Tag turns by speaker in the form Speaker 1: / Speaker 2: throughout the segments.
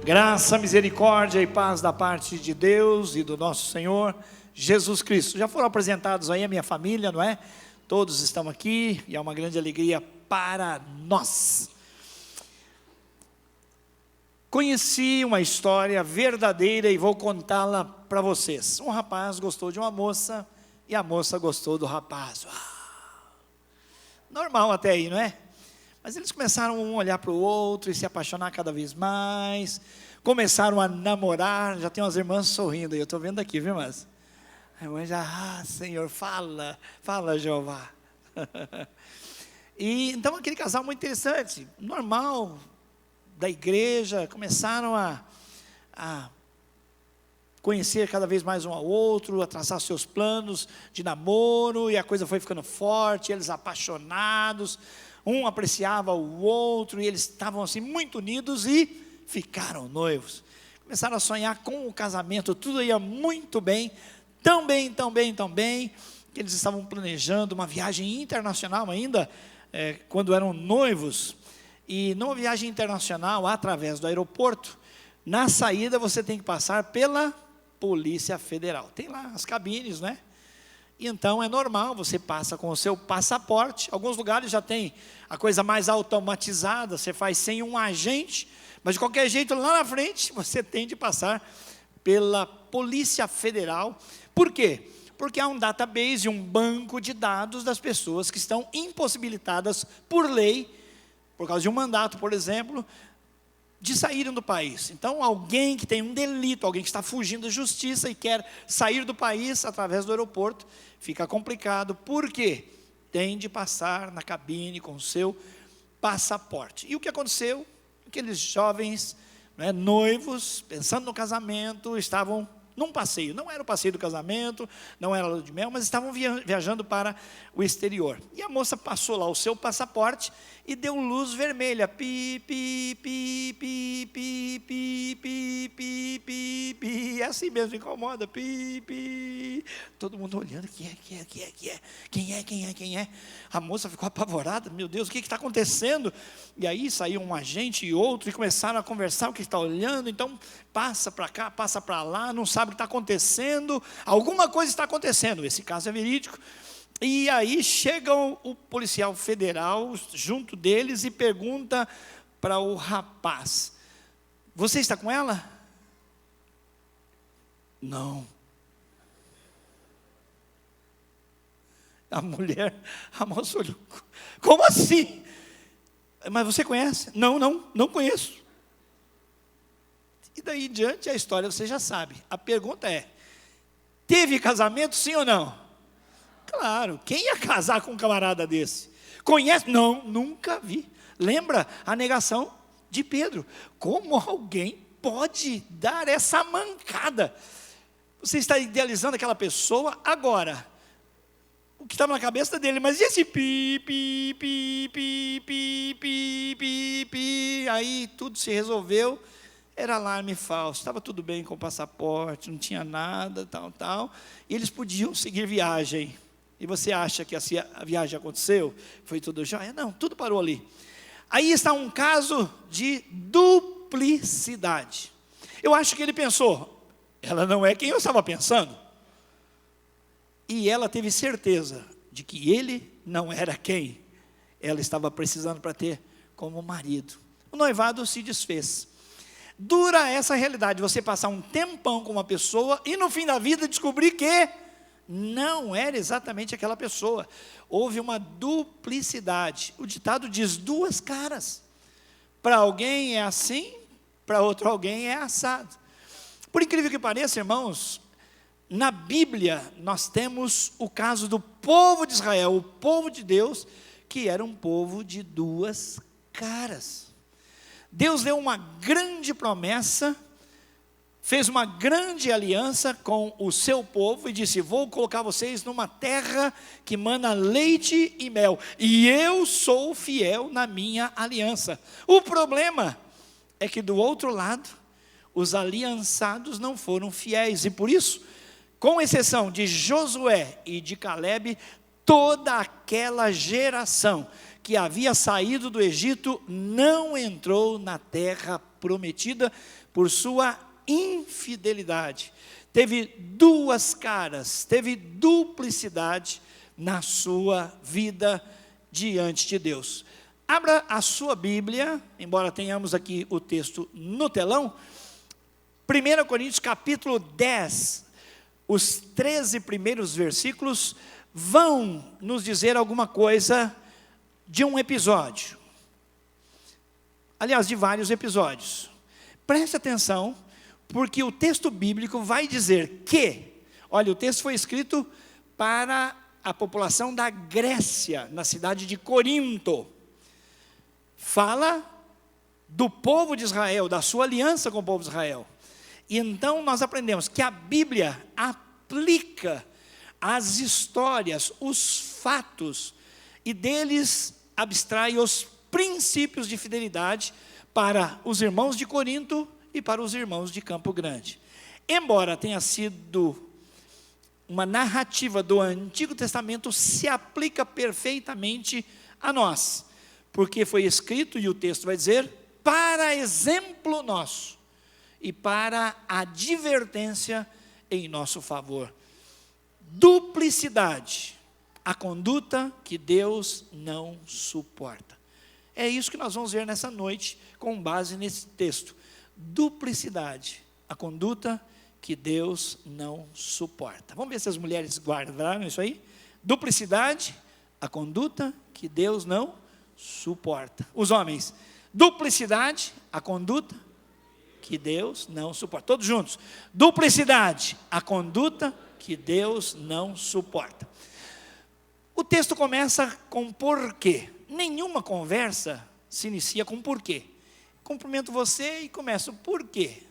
Speaker 1: Graça, misericórdia e paz da parte de Deus e do nosso Senhor Jesus Cristo. Já foram apresentados aí a minha família, não é? Todos estão aqui e é uma grande alegria para nós. Conheci uma história verdadeira e vou contá-la para vocês. Um rapaz gostou de uma moça e a moça gostou do rapaz. Normal até aí, não é? Mas eles começaram um a olhar para o outro e se apaixonar cada vez mais. Começaram a namorar. Já tem umas irmãs sorrindo aí, eu estou vendo aqui, viu, irmãs? A irmã já, Senhor, fala Jeová. E então aquele casal muito interessante, normal, da igreja, começaram a conhecer cada vez mais um ao outro, a traçar seus planos de namoro, e a coisa foi ficando forte, eles apaixonados, um apreciava o outro, e eles estavam assim muito unidos e ficaram noivos. Começaram a sonhar com o casamento, tudo ia muito bem, tão bem, que eles estavam planejando uma viagem internacional ainda, quando eram noivos, e numa viagem internacional, através do aeroporto, na saída você tem que passar pela Polícia Federal, tem lá as cabines, né? E então é normal, você passa com o seu passaporte. Alguns lugares já tem a coisa mais automatizada, você faz sem um agente, mas de qualquer jeito lá na frente você tem de passar pela Polícia Federal. Por quê? Porque há um database, um banco de dados das pessoas que estão impossibilitadas por lei, por causa de um mandato, por exemplo, de saírem do país. Então, alguém que tem um delito, alguém que está fugindo da justiça e quer sair do país através do aeroporto, fica complicado, porque tem de passar na cabine com o seu passaporte. E o que aconteceu? Aqueles jovens, noivos, pensando no casamento, estavam num passeio. Não era o passeio do casamento, não era a lua de mel, mas estavam viajando para o exterior. E a moça passou lá o seu passaporte e deu luz vermelha. Pi, pi, pi, pi, pi, pi, pi, pi, pi, pi. É assim mesmo, incomoda. Pi, pi. Todo mundo olhando, quem é? A moça ficou apavorada, meu Deus, o que está acontecendo? E aí saiu um agente e outro e começaram a conversar, o que está olhando, então passa para cá, passa para lá, não sabe o que está acontecendo, alguma coisa está acontecendo, esse caso é verídico. E aí chega o policial federal junto deles e pergunta para o rapaz: você está com ela? Não. A moça olhou: como assim? Mas você conhece? Não conheço. E daí em diante a história você já sabe. A pergunta é: teve casamento, sim ou não? Claro, quem ia casar com um camarada desse? Conhece? Não, nunca vi. Lembra a negação de Pedro? Como alguém pode dar essa mancada? Você está idealizando aquela pessoa agora. O que estava na cabeça dele, mas e esse pi, pi, pi, pi, pi, pi, pi, pi? Aí tudo se resolveu. Era alarme falso, estava tudo bem com o passaporte, não tinha nada, tal. E eles podiam seguir viagem. E você acha que assim a viagem aconteceu? Foi tudo jóia? Não, tudo parou ali. Aí está um caso de duplicidade. Eu acho que ele pensou: ela não é quem eu estava pensando. E ela teve certeza de que ele não era quem ela estava precisando para ter como marido. O noivado se desfez. Dura essa realidade, você passar um tempão com uma pessoa e no fim da vida descobrir que não era exatamente aquela pessoa. Houve uma duplicidade. O ditado diz duas caras. Para alguém é assim, para outro alguém é assado. Por incrível que pareça, irmãos, na Bíblia nós temos o caso do povo de Israel, o povo de Deus, que era um povo de duas caras. Deus deu uma grande promessa, fez uma grande aliança com o seu povo e disse: vou colocar vocês numa terra que mana leite e mel, e eu sou fiel na minha aliança. O problema é que do outro lado, os aliançados não foram fiéis, e por isso, com exceção de Josué e de Calebe, toda aquela geração que havia saído do Egito não entrou na terra prometida por sua infidelidade. Teve duas caras, teve duplicidade na sua vida diante de Deus. Abra a sua Bíblia, embora tenhamos aqui o texto no telão, 1 Coríntios capítulo 10, os 13 primeiros versículos vão nos dizer alguma coisa de um episódio. Aliás, de vários episódios. Preste atenção, porque o texto bíblico vai dizer que, olha, o texto foi escrito para a população da Grécia, na cidade de Corinto. Fala do povo de Israel, da sua aliança com o povo de Israel. E então nós aprendemos que a Bíblia aplica as histórias, os fatos, e deles abstrai os princípios de fidelidade para os irmãos de Corinto e para os irmãos de Campo Grande. Embora tenha sido uma narrativa do Antigo Testamento, se aplica perfeitamente a nós, porque foi escrito, e o texto vai dizer, para exemplo nosso, e para advertência em nosso favor. Duplicidade, a conduta que Deus não suporta. É isso que nós vamos ver nessa noite, com base nesse texto. Duplicidade, a conduta que Deus não suporta. Vamos ver se as mulheres guardaram isso aí? Duplicidade, a conduta que Deus não suporta. Os homens, duplicidade, a conduta que Deus não suporta. Todos juntos. Duplicidade, a conduta que Deus não suporta. O texto começa com porquê. Nenhuma conversa se inicia com porquê. Cumprimento você e começo porquê.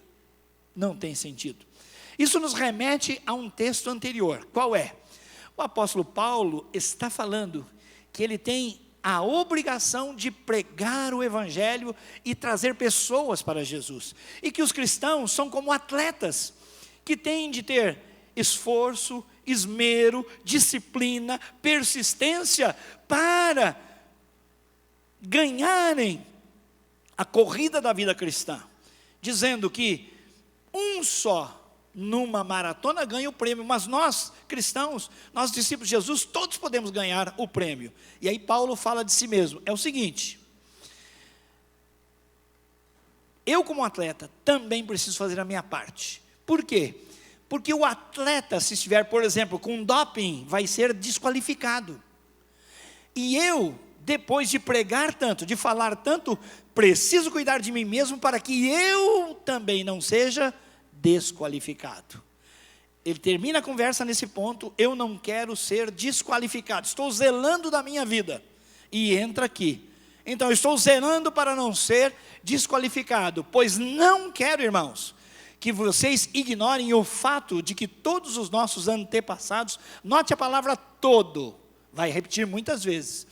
Speaker 1: Não tem sentido. Isso nos remete a um texto anterior. Qual é? O apóstolo Paulo está falando que ele tem a obrigação de pregar o evangelho e trazer pessoas para Jesus. E que os cristãos são como atletas, que têm de ter esforço, esmero, disciplina, persistência para ganharem a corrida da vida cristã. Dizendo que um só numa maratona ganha o prêmio, mas nós cristãos, nós discípulos de Jesus, todos podemos ganhar o prêmio. E aí Paulo fala de si mesmo, é o seguinte: eu como atleta também preciso fazer a minha parte. Por quê? Porque o atleta, se estiver, por exemplo, com doping, vai ser desqualificado. E eu, depois de pregar tanto, de falar tanto, preciso cuidar de mim mesmo para que eu também não seja desqualificado. Ele termina a conversa nesse ponto: eu não quero ser desqualificado, estou zelando da minha vida. E entra aqui. Então, eu estou zelando para não ser desqualificado, pois não quero, irmãos, que vocês ignorem o fato de que todos os nossos antepassados, note a palavra todo, vai repetir muitas vezes.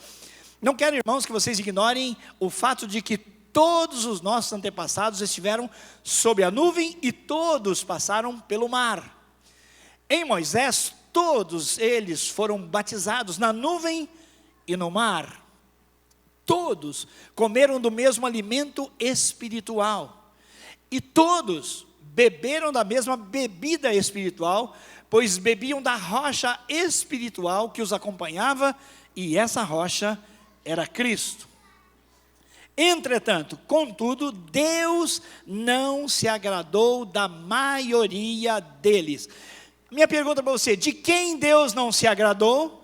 Speaker 1: Não quero, irmãos, que vocês ignorem o fato de que todos os nossos antepassados estiveram sob a nuvem e todos passaram pelo mar. Em Moisés, todos eles foram batizados na nuvem e no mar. Todos comeram do mesmo alimento espiritual. E todos beberam da mesma bebida espiritual, pois bebiam da rocha espiritual que os acompanhava, e essa rocha era Cristo. Entretanto, contudo, Deus não se agradou da maioria deles. Minha pergunta para você: de quem Deus não se agradou?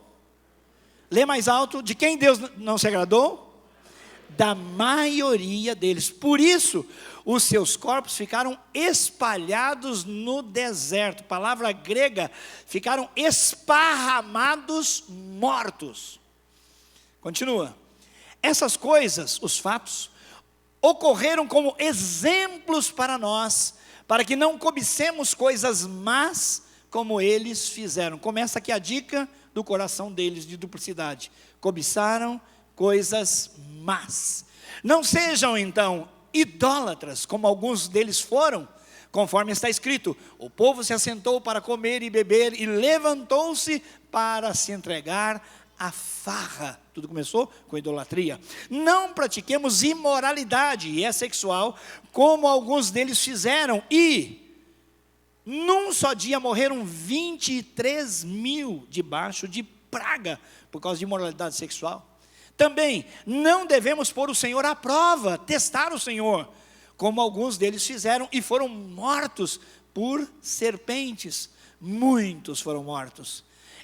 Speaker 1: Lê mais alto. De quem Deus não se agradou? Da maioria deles. Por isso, os seus corpos ficaram espalhados no deserto. Palavra grega, ficaram esparramados, mortos. Continua. Essas coisas, os fatos, ocorreram como exemplos para nós, para que não cobicemos coisas más como eles fizeram. Começa aqui a dica do coração deles de duplicidade. Cobiçaram coisas más. Não sejam então idólatras, como alguns deles foram, conforme está escrito: o povo se assentou para comer e beber e levantou-se para se entregar à farra. Tudo começou com idolatria. Não pratiquemos imoralidade, e é sexual, como alguns deles fizeram, e num só dia morreram 23 mil debaixo de praga, por causa de imoralidade sexual. Também não devemos pôr o Senhor à prova, testar o Senhor, como alguns deles fizeram, e foram mortos por serpentes. Muitos foram mortos.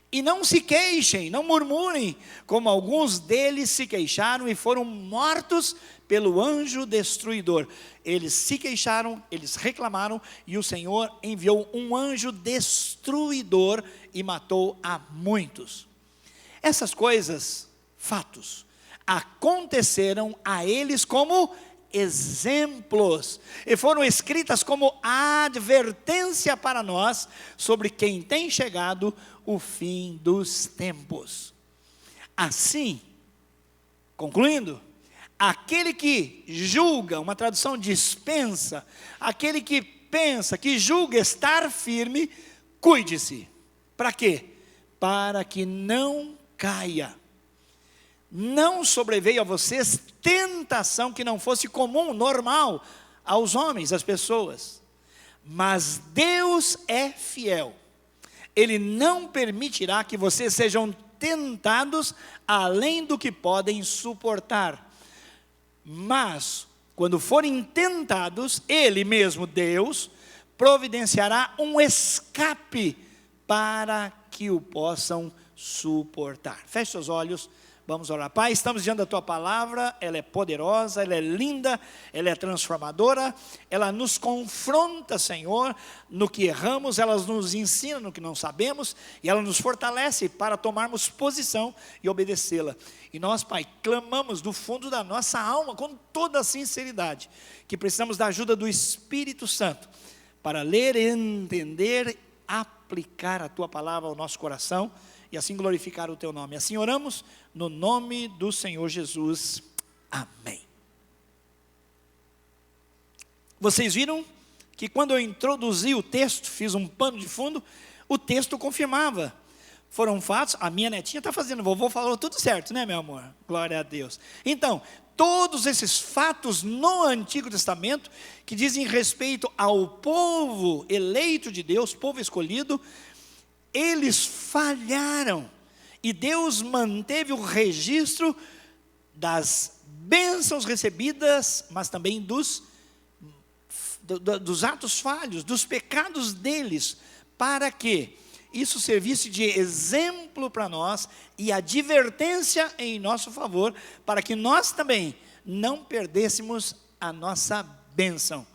Speaker 1: E não se queixem, não murmurem, como alguns deles se queixaram e foram mortos pelo anjo destruidor. Eles se queixaram, eles reclamaram, e o Senhor enviou um anjo destruidor e matou a muitos. Essas coisas, fatos, aconteceram a eles como exemplos, e foram escritas como advertência para nós, sobre quem tem chegado o fim dos tempos. Assim, concluindo, aquele que julga, uma tradução dispensa, aquele que pensa, que julga estar firme, cuide-se. Para quê? Para que não caia. Não sobreveio a vocês tentação que não fosse comum, normal, aos homens, às pessoas. Mas Deus é fiel. Ele não permitirá que vocês sejam tentados além do que podem suportar. Mas, quando forem tentados, Ele mesmo, Deus, providenciará um escape para que o possam suportar. Feche seus olhos. Vamos orar. Pai, estamos diante da Tua palavra, ela é poderosa, ela é linda, ela é transformadora, ela nos confronta, Senhor, no que erramos, ela nos ensina no que não sabemos, e ela nos fortalece para tomarmos posição e obedecê-la. E nós, Pai, clamamos do fundo da nossa alma, com toda a sinceridade, que precisamos da ajuda do Espírito Santo, para ler, entender, aplicar a Tua palavra ao nosso coração, e assim glorificar o Teu nome. Assim oramos, no nome do Senhor Jesus. Amém. Vocês viram que quando eu introduzi o texto, fiz um pano de fundo, o texto confirmava. Foram fatos, a minha netinha está fazendo, vovô falou tudo certo, né, meu amor? Glória a Deus. Então, todos esses fatos no Antigo Testamento, que dizem respeito ao povo eleito de Deus, povo escolhido, eles falharam, e Deus manteve o registro das bênçãos recebidas, mas também dos atos falhos, dos pecados deles, para que isso servisse de exemplo para nós, e advertência em nosso favor, para que nós também não perdêssemos a nossa bênção.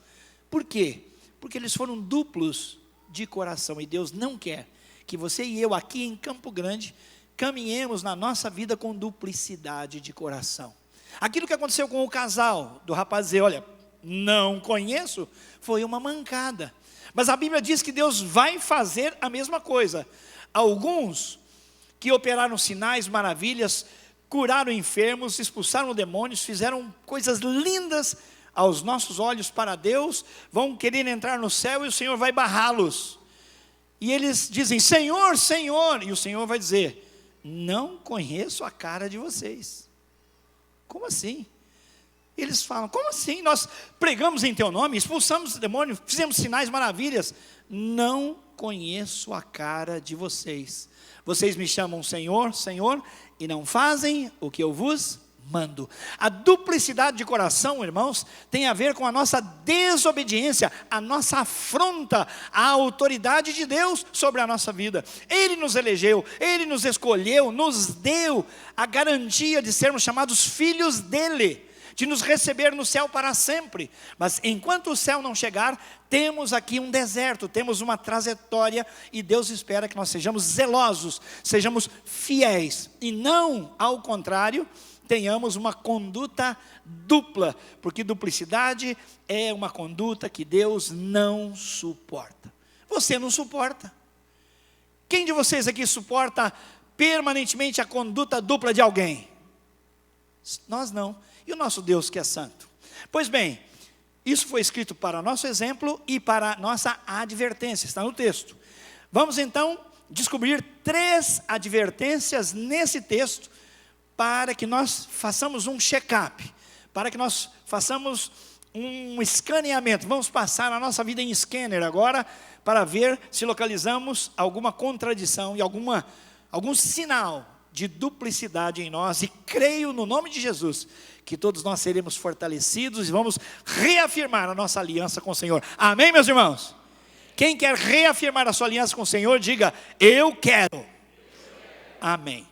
Speaker 1: Por quê? Porque eles foram duplos de coração, e Deus não quer que você e eu aqui em Campo Grande caminhemos na nossa vida com duplicidade de coração. Aquilo que aconteceu com o casal do rapaz dizer, olha, não conheço, foi uma mancada. Mas a Bíblia diz que Deus vai fazer a mesma coisa. Alguns que operaram sinais, maravilhas, curaram enfermos, expulsaram demônios, fizeram coisas lindas aos nossos olhos para Deus, vão querer entrar no céu e o Senhor vai barrá-los. E eles dizem, Senhor, Senhor, e o Senhor vai dizer, não conheço a cara de vocês. Como assim? Eles falam, como assim? Nós pregamos em teu nome, expulsamos o demônio, fizemos sinais, maravilhas. Não conheço a cara de vocês. Vocês me chamam Senhor, Senhor, e não fazem o que eu vos mando. A duplicidade de coração, irmãos, tem a ver com a nossa desobediência, a nossa afronta à autoridade de Deus sobre a nossa vida. Ele nos elegeu, Ele nos escolheu, nos deu a garantia de sermos chamados filhos dEle, de nos receber no céu para sempre. Mas enquanto o céu não chegar, temos aqui um deserto, temos uma trajetória, e Deus espera que nós sejamos zelosos, sejamos fiéis, e não ao contrário, tenhamos uma conduta dupla, porque duplicidade é uma conduta que Deus não suporta. Você não suporta. Quem de vocês aqui suporta permanentemente a conduta dupla de alguém? Nós não. E o nosso Deus que é santo? Pois bem, isso foi escrito para nosso exemplo e para nossa advertência, está no texto. Vamos então descobrir 3 advertências nesse texto, para que nós façamos um check-up, para que nós façamos um escaneamento. Vamos passar a nossa vida em scanner agora, para ver se localizamos alguma contradição e algum sinal de duplicidade em nós. E creio no nome de Jesus, que todos nós seremos fortalecidos e vamos reafirmar a nossa aliança com o Senhor. Amém, meus irmãos? Quem quer reafirmar a sua aliança com o Senhor, diga: eu quero. Amém.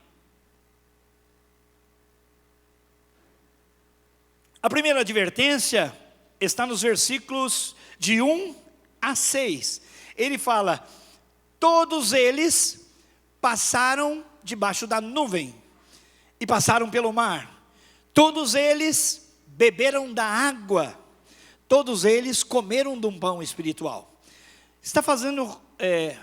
Speaker 1: A primeira advertência está nos versículos de 1 a 6. Ele fala: todos eles passaram debaixo da nuvem e passaram pelo mar. Todos eles beberam da água. Todos eles comeram de um pão espiritual. Está fazendo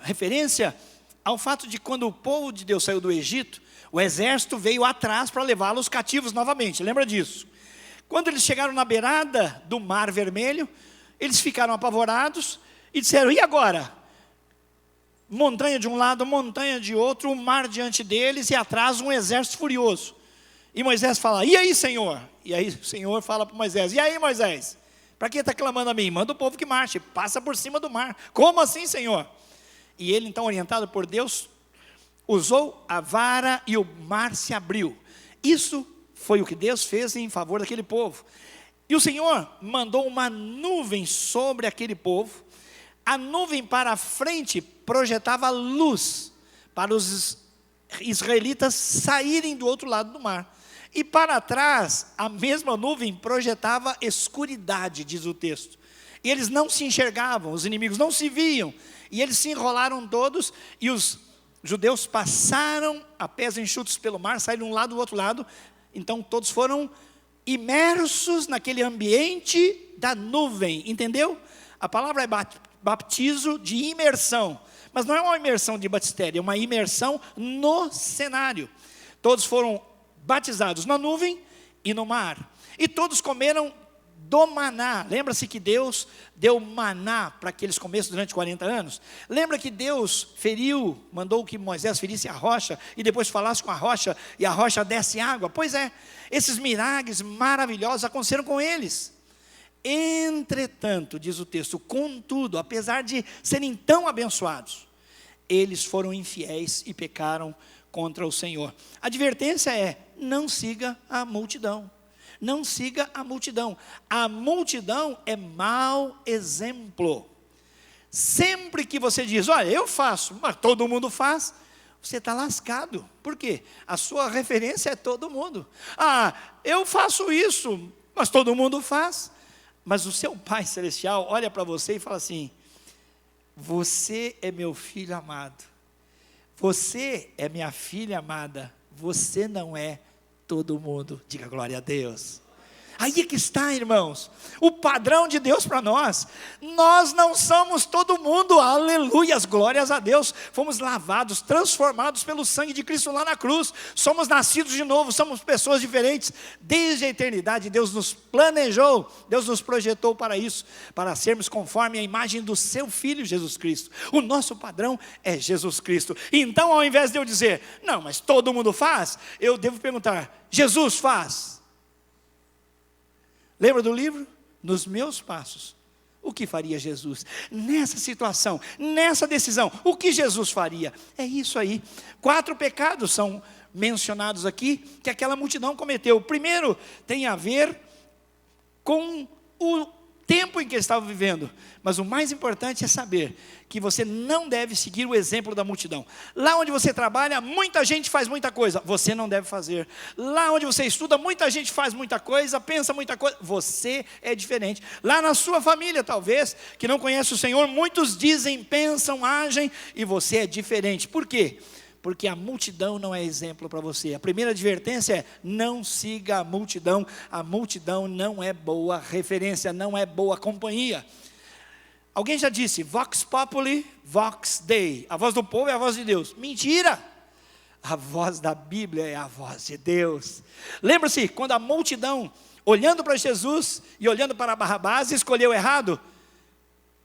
Speaker 1: referência ao fato de quando o povo de Deus saiu do Egito, o exército veio atrás para levá-los cativos novamente. Lembra disso? Quando eles chegaram na beirada do Mar Vermelho, eles ficaram apavorados e disseram: e agora? Montanha de um lado, montanha de outro, o mar diante deles e atrás um exército furioso. E Moisés fala: e aí, Senhor? E aí o Senhor fala para Moisés: e aí, Moisés? Para que está clamando a mim? Manda o povo que marche, passa por cima do mar. Como assim, Senhor? E ele, então, orientado por Deus, usou a vara e o mar se abriu. Isso foi o que Deus fez em favor daquele povo. E o Senhor mandou uma nuvem sobre aquele povo. A nuvem para a frente projetava luz para os israelitas saírem do outro lado do mar. E para trás, a mesma nuvem projetava escuridade, diz o texto. E eles não se enxergavam, os inimigos não se viam. E eles se enrolaram todos, e os judeus passaram a pés enxutos pelo mar, saíram de um lado do outro lado. Então todos foram imersos naquele ambiente da nuvem, entendeu? A palavra é baptizo de imersão, mas não é uma imersão de batistério, é uma imersão no cenário. Todos foram batizados na nuvem e no mar, e todos comeram do maná. Lembra-se que Deus deu maná para que eles comessem durante 40 anos? Lembra que Deus mandou que Moisés ferisse a rocha, e depois falasse com a rocha, e a rocha desce água? Pois é, esses milagres maravilhosos aconteceram com eles. Entretanto, diz o texto, contudo, apesar de serem tão abençoados, eles foram infiéis e pecaram contra o Senhor. A advertência é: não siga a multidão. Não siga a multidão. A multidão é mau exemplo. Sempre que você diz: olha, eu faço, mas todo mundo faz, você está lascado. Por quê? A sua referência é todo mundo. Ah, eu faço isso, mas todo mundo faz. Mas o seu Pai Celestial olha para você e fala assim: você é meu filho amado, você é minha filha amada, você não é todo mundo. Diga glória a Deus. Aí é que está, irmãos, o padrão de Deus para nós. Nós não somos todo mundo, aleluias, glórias a Deus. Fomos lavados, transformados pelo sangue de Cristo lá na cruz. Somos nascidos de novo, somos pessoas diferentes. Desde a eternidade, Deus nos planejou, Deus nos projetou para isso, para sermos conforme a imagem do seu Filho Jesus Cristo. O nosso padrão é Jesus Cristo. Então, ao invés de eu dizer: não, mas todo mundo faz, eu devo perguntar: Jesus faz? Lembra do livro? Nos meus passos, o que faria Jesus? Nessa situação, nessa decisão, o que Jesus faria? É isso aí. 4 pecados são mencionados aqui, que aquela multidão cometeu. O primeiro tem a ver com o tempo em que eles estavam vivendo. Mas o mais importante é saber que você não deve seguir o exemplo da multidão. Lá onde você trabalha, muita gente faz muita coisa, você não deve fazer. Lá onde você estuda, muita gente faz muita coisa, pensa muita coisa, você é diferente. Lá na sua família, talvez, que não conhece o Senhor, muitos dizem, pensam, agem, e você é diferente. Por quê? Porque a multidão não é exemplo para você. A primeira advertência é: não siga a multidão não é boa referência, não é boa companhia. Alguém já disse: vox populi, vox Dei. A voz do povo é a voz de Deus. Mentira! A voz da Bíblia é a voz de Deus. Lembra-se quando a multidão, olhando para Jesus e olhando para Barrabás, escolheu errado?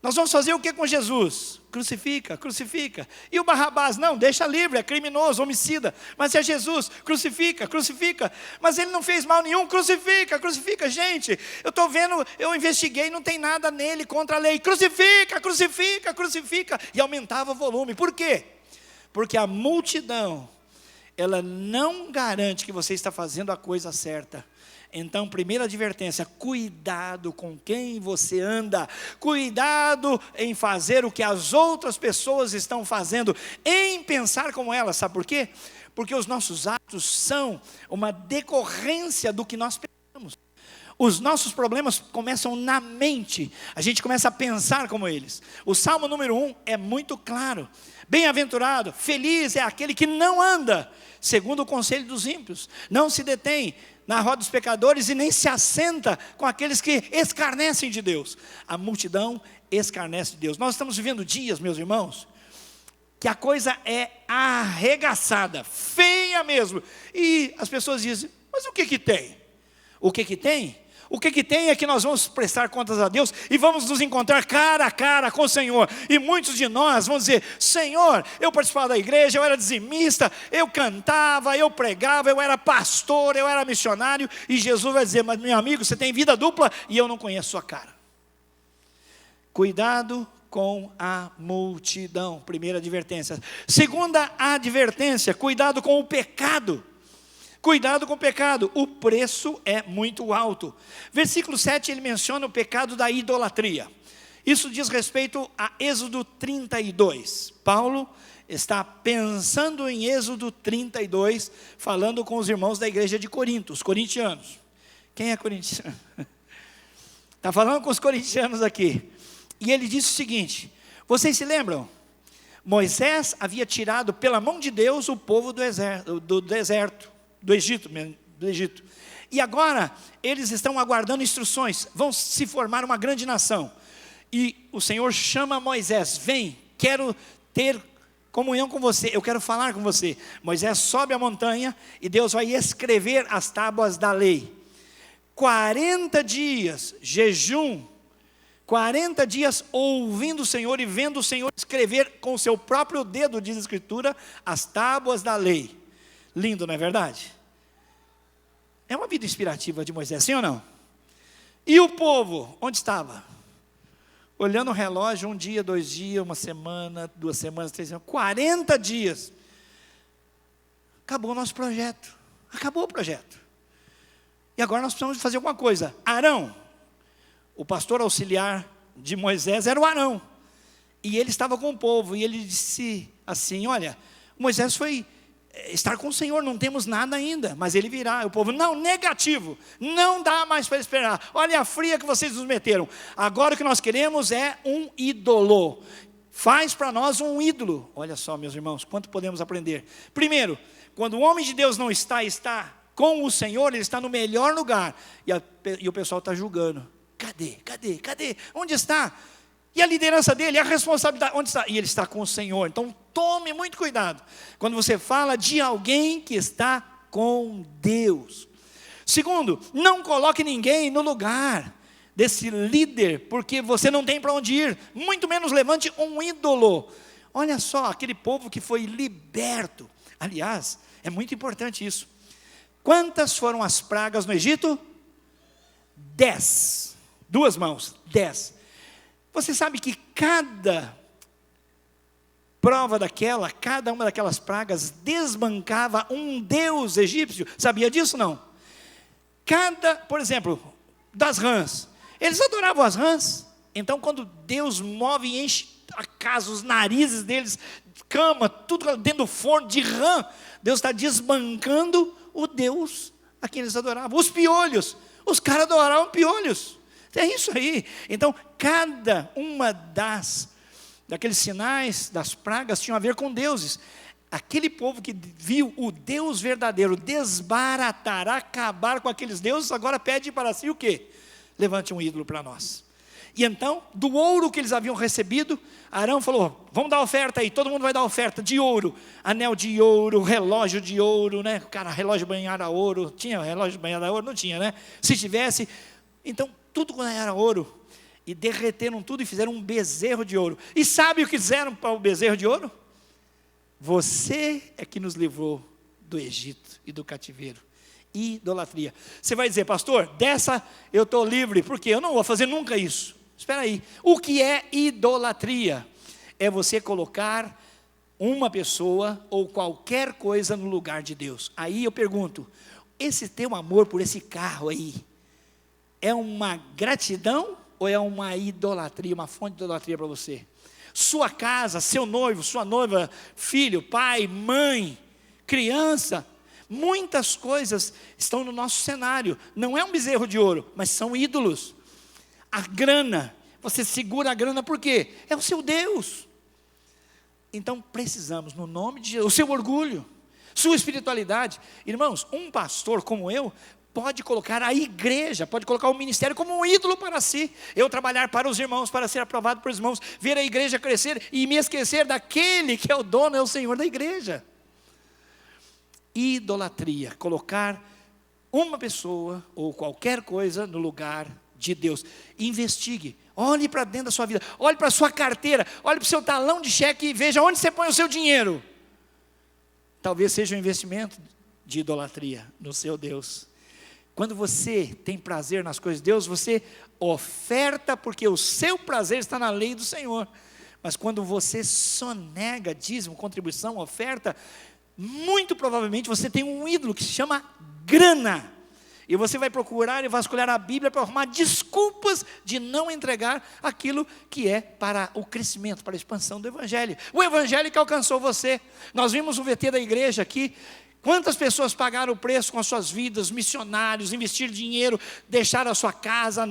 Speaker 1: Nós vamos fazer o que com Jesus? Crucifica, crucifica. E o Barrabás? Não, deixa livre, é criminoso, homicida. Mas é Jesus, crucifica, crucifica. Mas ele não fez mal nenhum, crucifica, crucifica. Gente, eu estou vendo, eu investiguei, não tem nada nele contra a lei. Crucifica, crucifica, crucifica. E aumentava o volume. Por quê? Porque a multidão, ela não garante que você está fazendo a coisa certa. Então, primeira advertência: cuidado com quem você anda, cuidado em fazer o que as outras pessoas estão fazendo, em pensar como elas. Sabe por quê? Porque os nossos atos são uma decorrência do que nós pensamos. Os nossos problemas começam na mente, a gente começa a pensar como eles. O Salmo número 1 é muito claro: bem-aventurado, feliz é aquele que não anda segundo o conselho dos ímpios, não se detém na roda dos pecadores e nem se assenta com aqueles que escarnecem de Deus. A multidão escarnece de Deus. Nós estamos vivendo dias, meus irmãos, que a coisa é arregaçada, feia mesmo. E as pessoas dizem: mas o que que tem? O que que tem? O que que tem é que nós vamos prestar contas a Deus e vamos nos encontrar cara a cara com o Senhor. E muitos de nós vão dizer: Senhor, eu participava da igreja, eu era dizimista, eu cantava, eu pregava, eu era pastor, eu era missionário. E Jesus vai dizer: mas meu amigo, você tem vida dupla e eu não conheço sua cara. Cuidado com a multidão, primeira advertência. Segunda advertência: cuidado com o pecado. Cuidado com o pecado, o preço é muito alto. Versículo 7, ele menciona o pecado da idolatria. Isso diz respeito a Êxodo 32. Paulo está pensando em Êxodo 32, falando com os irmãos da igreja de Corinto, os corintianos. Quem é corintiano? Está falando com os corintianos aqui. E ele disse o seguinte: vocês se lembram? Moisés havia tirado pela mão de Deus o povo do deserto. Do Egito. E agora eles estão aguardando instruções, vão se formar uma grande nação. E o Senhor chama Moisés: vem, quero ter comunhão com você, eu quero falar com você. Moisés sobe a montanha e Deus vai escrever as tábuas da lei. 40 dias, jejum, 40 dias ouvindo o Senhor e vendo o Senhor escrever com o seu próprio dedo, diz a Escritura, as tábuas da lei. Lindo, não é verdade? É uma vida inspirativa de Moisés, sim ou não? E o povo, onde estava? Olhando o relógio, 1 dia, 2 dias, 1 semana, 2 semanas, 3 semanas, 40 dias. Acabou o nosso projeto. Acabou o projeto. E agora nós precisamos fazer alguma coisa. Arão, o pastor auxiliar de Moisés, era o Arão. E ele estava com o povo, e ele disse assim: olha, Moisés foi estar com o Senhor, não temos nada ainda, mas ele virá. O povo: não, negativo, não dá mais para esperar, olha a fria que vocês nos meteram, agora o que nós queremos é um ídolo, faz para nós um ídolo. Olha só, meus irmãos, quanto podemos aprender. Primeiro, quando o homem de Deus não está com o Senhor, ele está no melhor lugar, e o pessoal está julgando: cadê, onde está? E a liderança dele, a responsabilidade, onde está? E ele está com o Senhor. Então tome muito cuidado quando você fala de alguém que está com Deus. Segundo, não coloque ninguém no lugar desse líder, porque você não tem para onde ir, muito menos levante um ídolo. Olha só, aquele povo que foi liberto. Aliás, é muito importante isso. Quantas foram as pragas no Egito? 10. 2 mãos, 10. Você sabe que cada prova cada uma daquelas pragas desbancava um deus egípcio? Sabia disso, não? Por exemplo, das rãs, eles adoravam as rãs. Então quando Deus move e enche a casa, os narizes deles, cama, tudo dentro do forno de rã, Deus está desbancando o Deus a quem eles adoravam. Os piolhos, os caras adoravam piolhos. É isso aí. Então, cada uma daqueles sinais, das pragas, tinham a ver com deuses. Aquele povo que viu o Deus verdadeiro desbaratar, acabar com aqueles deuses, agora pede para si o quê? Levante um ídolo para nós. E então, do ouro que eles haviam recebido, Arão falou: vamos dar oferta aí, todo mundo vai dar oferta de ouro, anel de ouro, relógio de ouro, né? Cara, relógio banhado a ouro, tinha relógio banhado a ouro? Não tinha, né? Se tivesse, então, tudo quando era ouro, e derreteram tudo e fizeram um bezerro de ouro. E sabe o que fizeram para o bezerro de ouro? Você é que nos livrou do Egito e do cativeiro. Idolatria. Você vai dizer, pastor, dessa eu estou livre, porque eu não vou fazer nunca isso. Espera aí, o que é idolatria? É você colocar uma pessoa ou qualquer coisa no lugar de Deus. Aí eu pergunto, esse teu amor por esse carro aí, é uma gratidão ou é uma idolatria, uma fonte de idolatria para você? Sua casa, seu noivo, sua noiva, filho, pai, mãe, criança, muitas coisas estão no nosso cenário. Não é um bezerro de ouro, mas são ídolos. A grana, você segura a grana por quê? É o seu Deus. Então precisamos, no nome de Jesus, o seu orgulho, sua espiritualidade. Irmãos, um pastor como eu pode colocar a igreja, pode colocar o ministério como um ídolo para si. Eu trabalhar para os irmãos, para ser aprovado pelos irmãos, ver a igreja crescer e me esquecer daquele que é o dono, é o Senhor da igreja. Idolatria, colocar uma pessoa ou qualquer coisa no lugar de Deus. Investigue, olhe para dentro da sua vida, olhe para a sua carteira, olhe para o seu talão de cheque e veja onde você põe o seu dinheiro. Talvez seja um investimento de idolatria no seu Deus. Quando você tem prazer nas coisas de Deus, você oferta porque o seu prazer está na lei do Senhor. Mas quando você sonega dízimo, contribuição, oferta, muito provavelmente você tem um ídolo que se chama grana. E você vai procurar e vasculhar a Bíblia para arrumar desculpas de não entregar aquilo que é para o crescimento, para a expansão do Evangelho. O Evangelho que alcançou você. Nós vimos o VT da igreja aqui. Quantas pessoas pagaram o preço com as suas vidas, missionários, investir dinheiro, deixar a sua casa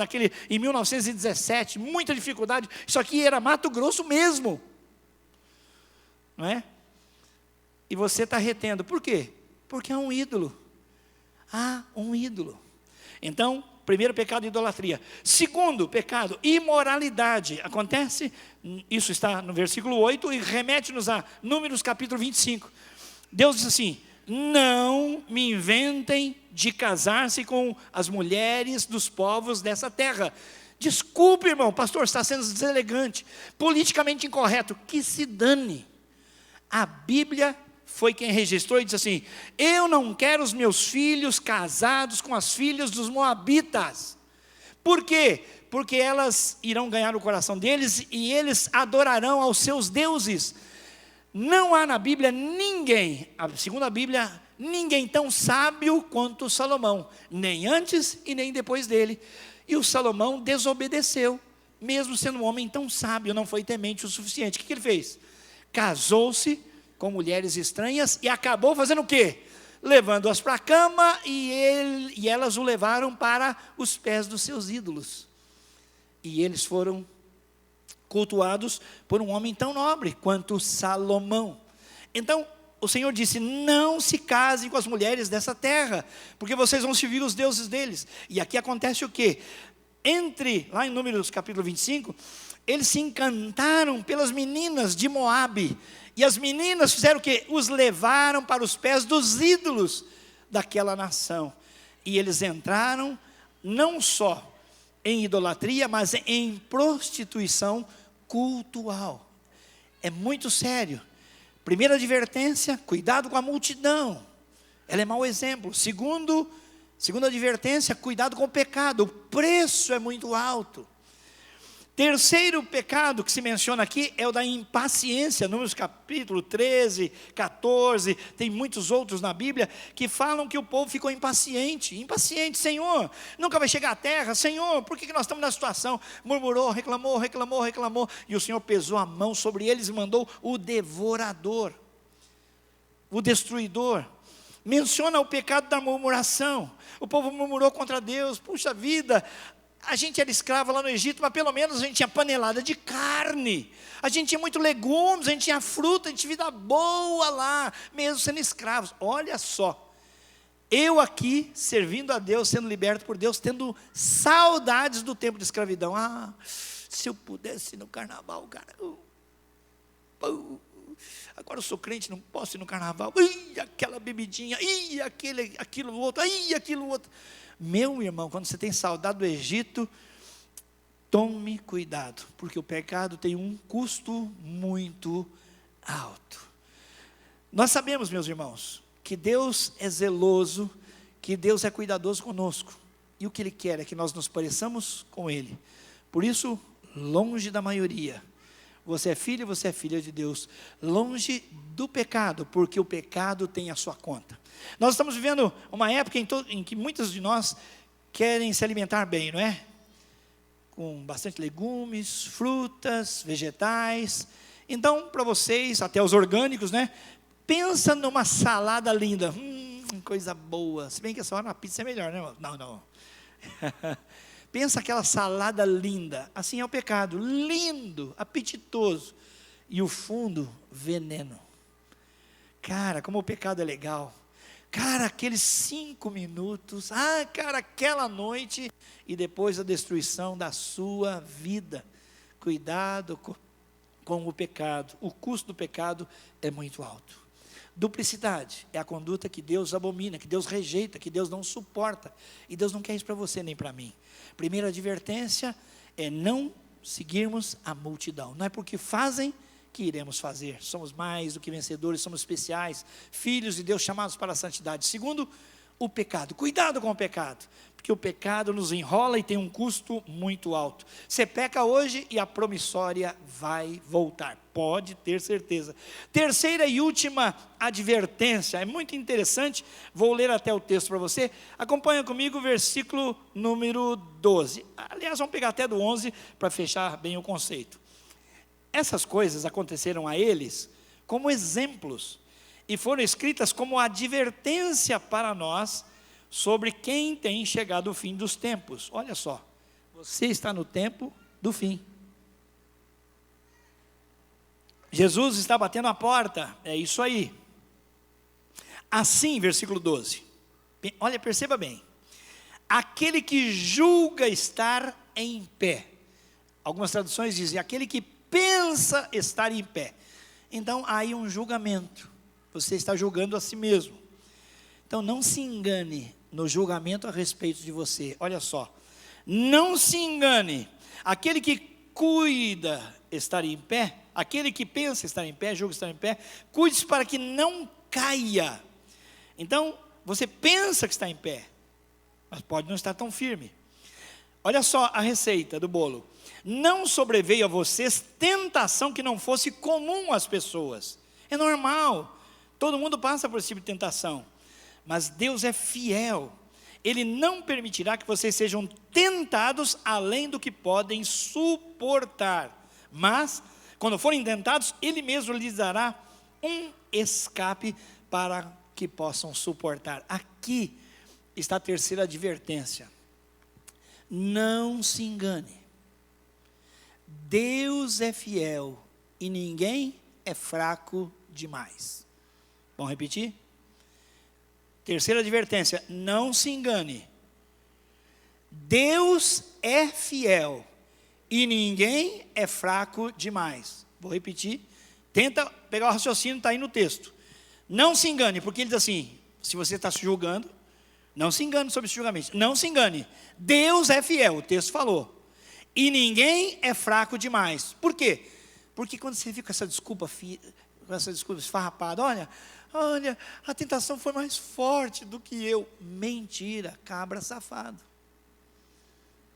Speaker 1: em 1917, muita dificuldade. Isso aqui era Mato Grosso mesmo. Não é? E você está retendo. Por quê? Porque é um ídolo. Há um ídolo. Então, primeiro pecado, idolatria. Segundo pecado, imoralidade. Acontece, isso está no versículo 8 e remete-nos a Números capítulo 25. Deus diz assim: não me inventem de casar-se com as mulheres dos povos dessa terra. Desculpe, irmão, pastor, está sendo deselegante, politicamente incorreto, que se dane. A Bíblia foi quem registrou e disse assim: eu não quero os meus filhos casados com as filhas dos moabitas. Por quê? Porque elas irão ganhar o coração deles e eles adorarão aos seus deuses. Não há na Bíblia ninguém, segundo a Bíblia, ninguém tão sábio quanto Salomão, nem antes e nem depois dele. E o Salomão desobedeceu, mesmo sendo um homem tão sábio, não foi temente o suficiente. O que ele fez? Casou-se com mulheres estranhas e acabou fazendo o quê? Levando-as para a cama e elas o levaram para os pés dos seus ídolos. E eles foram cultuados por um homem tão nobre quanto Salomão. Então o Senhor disse: não se casem com as mulheres dessa terra, porque vocês vão servir os deuses deles. E aqui acontece o quê? Lá em Números capítulo 25, eles se encantaram pelas meninas de Moabe, e as meninas fizeram o quê? Os levaram para os pés dos ídolos daquela nação, e eles entraram não só em idolatria, mas em prostituição cultual. É muito sério. Primeira advertência: cuidado com a multidão, ela é mau exemplo. Segunda advertência: cuidado com o pecado, o preço é muito alto. Terceiro pecado que se menciona aqui é o da impaciência. Números capítulo 13, 14, tem muitos outros na Bíblia que falam que o povo ficou impaciente. Senhor, nunca vai chegar à terra. Senhor, por que nós estamos nessa situação? Murmurou, reclamou, e o Senhor pesou a mão sobre eles e mandou o devorador, o destruidor. Menciona o pecado da murmuração. O povo murmurou contra Deus. Puxa vida, a gente era escravo lá no Egito, mas pelo menos a gente tinha panelada de carne, a gente tinha muito legumes, a gente tinha fruta, a gente tinha vida boa lá, mesmo sendo escravos. Olha só, eu aqui servindo a Deus, sendo liberto por Deus, tendo saudades do tempo de escravidão. Se eu pudesse ir no carnaval, cara, agora eu sou crente, não posso ir no carnaval. Aquela bebidinha, aquilo outro. Meu irmão, quando você tem saudade do Egito, Tome cuidado, porque o pecado tem um custo muito alto. Nós sabemos, meus irmãos, que Deus é zeloso, que Deus é cuidadoso conosco, e o que Ele quer é que nós nos pareçamos com Ele. Por isso, longe da maioria, você é filho, você é filha de Deus, longe do pecado, porque o pecado tem a sua conta. Nós estamos vivendo uma época em que muitos de nós querem se alimentar bem, não é? Com bastante legumes, frutas, vegetais. Então, para vocês, até os orgânicos, né? Pensa numa salada linda, coisa boa. Se bem que essa hora a pizza é melhor, né, irmão? Não. Pensa aquela salada linda. Assim é o pecado, lindo, apetitoso. E o fundo, veneno. Cara, como o pecado é legal. Cara, aqueles 5 minutos. Cara, aquela noite. E depois a destruição da sua vida. Cuidado com o pecado. O custo do pecado é muito alto. Duplicidade é a conduta que Deus abomina, que Deus rejeita, que Deus não suporta. E Deus não quer isso para você nem para mim. Primeira advertência é não seguirmos a multidão. Não é porque fazem que iremos fazer. Somos mais do que vencedores, somos especiais, filhos de Deus chamados para a santidade. Segundo, o pecado. Cuidado com o pecado, porque o pecado nos enrola e tem um custo muito alto. Você peca hoje e a promissória vai voltar, pode ter certeza. Terceira e última advertência, é muito interessante, vou ler até o texto para você. Acompanha comigo o versículo número 12. Aliás, vamos pegar até do 11 para fechar bem o conceito. Essas coisas aconteceram a eles como exemplos e foram escritas como advertência para nós sobre quem tem chegado o fim dos tempos. Olha só, você está no tempo do fim. Jesus está batendo a porta, é isso aí. Assim, versículo 12, olha, perceba bem, aquele que julga estar em pé, algumas traduções dizem, aquele que pensa estar em pé, então há aí um julgamento, você está julgando a si mesmo, então não se engane no julgamento a respeito de você, olha só, não se engane, aquele que cuida estar em pé, aquele que pensa estar em pé, julga estar em pé, cuide-se para que não caia. Então, você pensa que está em pé, mas pode não estar tão firme. Olha só a receita do bolo. Não sobreveio a vocês tentação que não fosse comum às pessoas. É normal, todo mundo passa por esse tipo de tentação. Mas Deus é fiel. Ele não permitirá que vocês sejam tentados além do que podem suportar. Mas, quando forem tentados, Ele mesmo lhes dará um escape para que possam suportar. Aqui está a terceira advertência. Não se engane. Deus é fiel e ninguém é fraco demais. Vamos repetir? Terceira advertência, não se engane. Deus é fiel e ninguém é fraco demais. Vou repetir. Tenta pegar o raciocínio, está aí no texto. Não se engane, porque ele diz assim, se você está se julgando, não se engane sobre esse julgamento. Não se engane. Deus é fiel, o texto falou. E ninguém é fraco demais. Por quê? Porque quando você fica com essa desculpa esfarrapada, olha, a tentação foi mais forte do que eu. Mentira, cabra safado.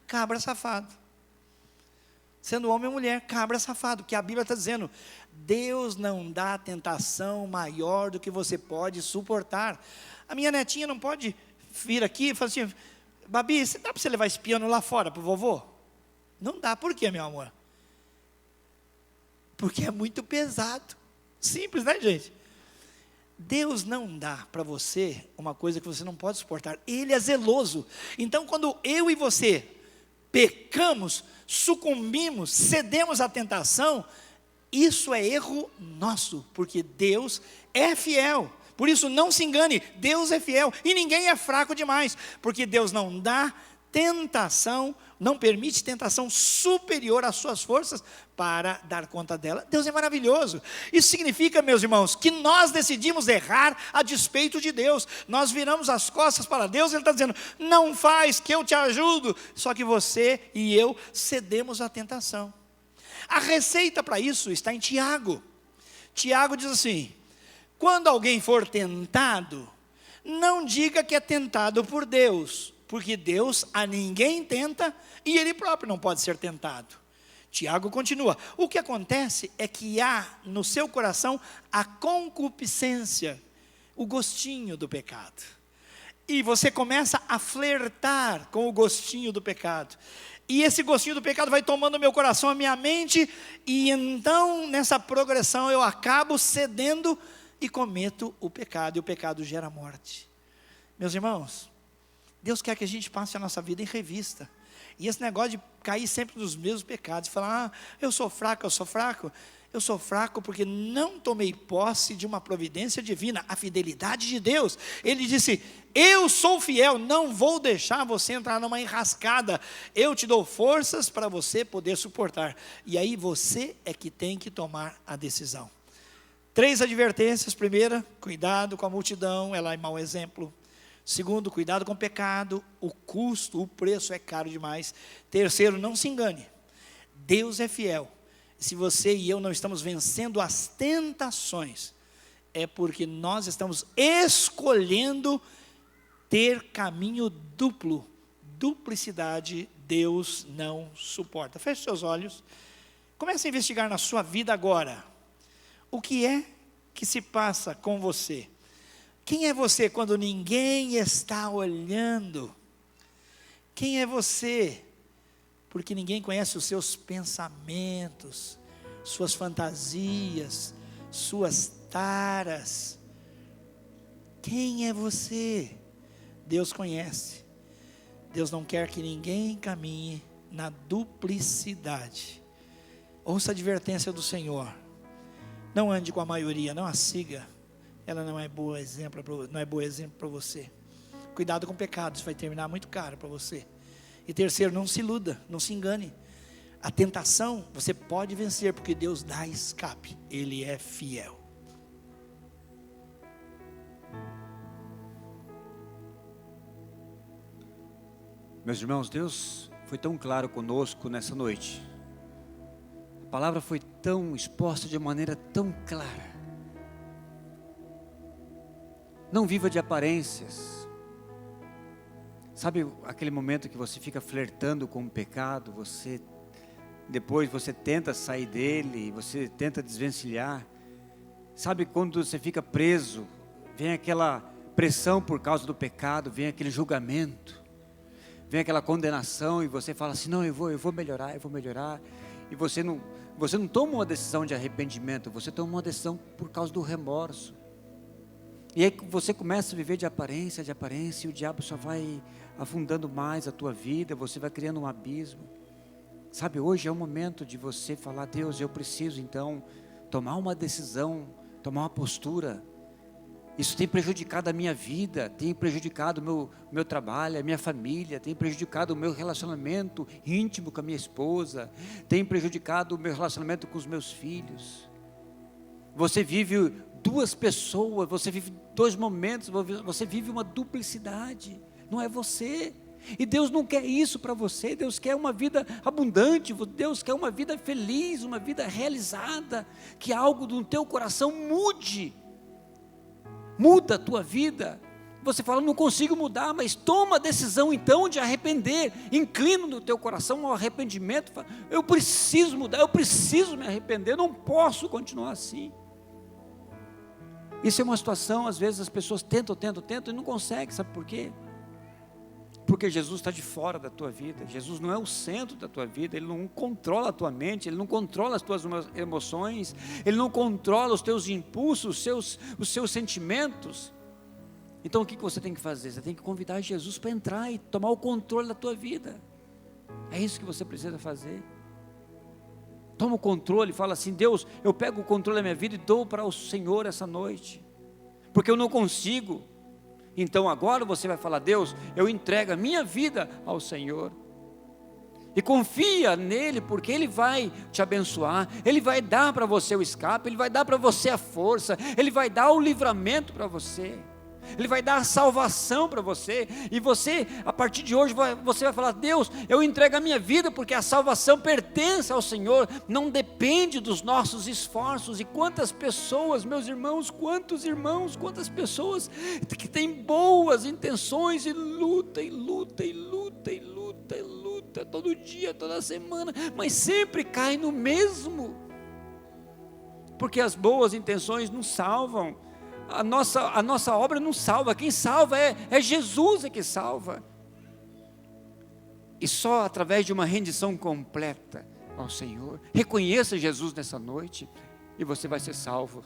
Speaker 1: Cabra safado. Sendo homem ou mulher, cabra safado, que a Bíblia está dizendo, Deus não dá tentação maior do que você pode suportar. A minha netinha não pode vir aqui e falar assim, Babi, dá para você levar esse piano lá fora para o vovô? Não dá, por quê, meu amor? Porque é muito pesado. Simples, né, gente? Deus não dá para você uma coisa que você não pode suportar. Ele é zeloso. Então, quando eu e você pecamos, sucumbimos, cedemos à tentação, isso é erro nosso, porque Deus é fiel. Por isso, não se engane, Deus é fiel e ninguém é fraco demais, porque Deus não dá tentação, não permite tentação superior às suas forças para dar conta dela. Deus é maravilhoso. Isso significa, meus irmãos, que nós decidimos errar a despeito de Deus. Nós viramos as costas para Deus, Ele está dizendo, não faz que eu te ajudo. Só que você e eu cedemos à tentação. A receita para isso está em Tiago. Tiago diz assim, quando alguém for tentado, não diga que é tentado por Deus, porque Deus a ninguém tenta e Ele próprio não pode ser tentado. Tiago continua, o que acontece é que há no seu coração a concupiscência, o gostinho do pecado. E você começa a flertar com o gostinho do pecado. E esse gostinho do pecado vai tomando o meu coração, a minha mente, e então nessa progressão eu acabo cedendo e cometo o pecado, e o pecado gera morte. Meus irmãos, Deus quer que a gente passe a nossa vida em revista. E esse negócio de cair sempre nos mesmos pecados, falar, eu sou fraco, eu sou fraco porque não tomei posse de uma providência divina, a fidelidade de Deus. Ele disse, eu sou fiel, não vou deixar você entrar numa enrascada, eu te dou forças para você poder suportar. E aí você é que tem que tomar a decisão. 3 advertências. Primeira, cuidado com a multidão, ela é mau exemplo. Segundo, cuidado com o pecado, o custo, o preço é caro demais. Terceiro, não se engane, Deus é fiel. Se você e eu não estamos vencendo as tentações, é porque nós estamos escolhendo ter caminho duplo. Duplicidade, Deus não suporta. Feche seus olhos, comece a investigar na sua vida agora. O que é que se passa com você? Quem é você quando ninguém está olhando? Quem é você? Porque ninguém conhece os seus pensamentos, suas fantasias, suas taras. Quem é você? Deus conhece. Deus não quer que ninguém caminhe na duplicidade. Ouça a advertência do Senhor. Não ande com a maioria, não a siga. Ela não é bom exemplo para você. Cuidado com o pecado, isso vai terminar muito caro para você. E terceiro, não se iluda, não se engane. A tentação você pode vencer, porque Deus dá escape, Ele é fiel.
Speaker 2: Meus irmãos, Deus foi tão claro conosco nessa noite. A palavra foi tão exposta de maneira tão clara. Não viva de aparências. Sabe aquele momento que você fica flertando com o pecado, depois você tenta sair dele, você tenta desvencilhar. Sabe quando você fica preso, vem aquela pressão por causa do pecado, vem aquele julgamento, vem aquela condenação e você fala assim, não, eu vou melhorar. E você não toma uma decisão de arrependimento, você toma uma decisão por causa do remorso. E aí você começa a viver de aparência, e o diabo só vai afundando mais a tua vida, você vai criando um abismo. Sabe, hoje é o momento de você falar, Deus, eu preciso então tomar uma decisão, tomar uma postura. Isso tem prejudicado a minha vida, tem prejudicado o meu trabalho, a minha família, tem prejudicado o meu relacionamento íntimo com a minha esposa, tem prejudicado o meu relacionamento com os meus filhos. Você vive duas pessoas, você vive dois momentos, você vive uma duplicidade, não é você. E Deus não quer isso para você. Deus quer uma vida abundante, Deus quer uma vida feliz, uma vida realizada, que algo no teu coração muda a tua vida. Você fala, não consigo mudar, mas toma a decisão então de arrepender, inclina no teu coração ao arrependimento, fala, eu preciso mudar, eu preciso me arrepender, eu não posso continuar assim. Isso é uma situação, às vezes as pessoas tentam e não conseguem, sabe por quê? Porque Jesus está de fora da tua vida, Jesus não é o centro da tua vida, Ele não controla a tua mente, Ele não controla as tuas emoções, Ele não controla os teus impulsos, os seus sentimentos. Então o que você tem que fazer? Você tem que convidar Jesus para entrar e tomar o controle da tua vida. É isso que você precisa fazer. Toma o controle, fala assim, Deus, eu pego o controle da minha vida e dou para o Senhor essa noite, porque eu não consigo. Então agora você vai falar: Deus, eu entrego a minha vida ao Senhor. E confia nele, porque Ele vai te abençoar, Ele vai dar para você o escape, Ele vai dar para você a força, Ele vai dar o livramento para você, Ele vai dar a salvação para você. E você, a partir de hoje, você vai falar: Deus, eu entrego a minha vida, porque a salvação pertence ao Senhor, não depende dos nossos esforços. E quantas pessoas, meus irmãos, quantas pessoas que têm boas intenções e luta, todo dia, toda semana, mas sempre cai no mesmo, porque as boas intenções não salvam, a nossa obra não salva, quem salva é Jesus, é que salva, e só através de uma rendição completa ao Senhor. Reconheça Jesus nessa noite, e você vai ser salvo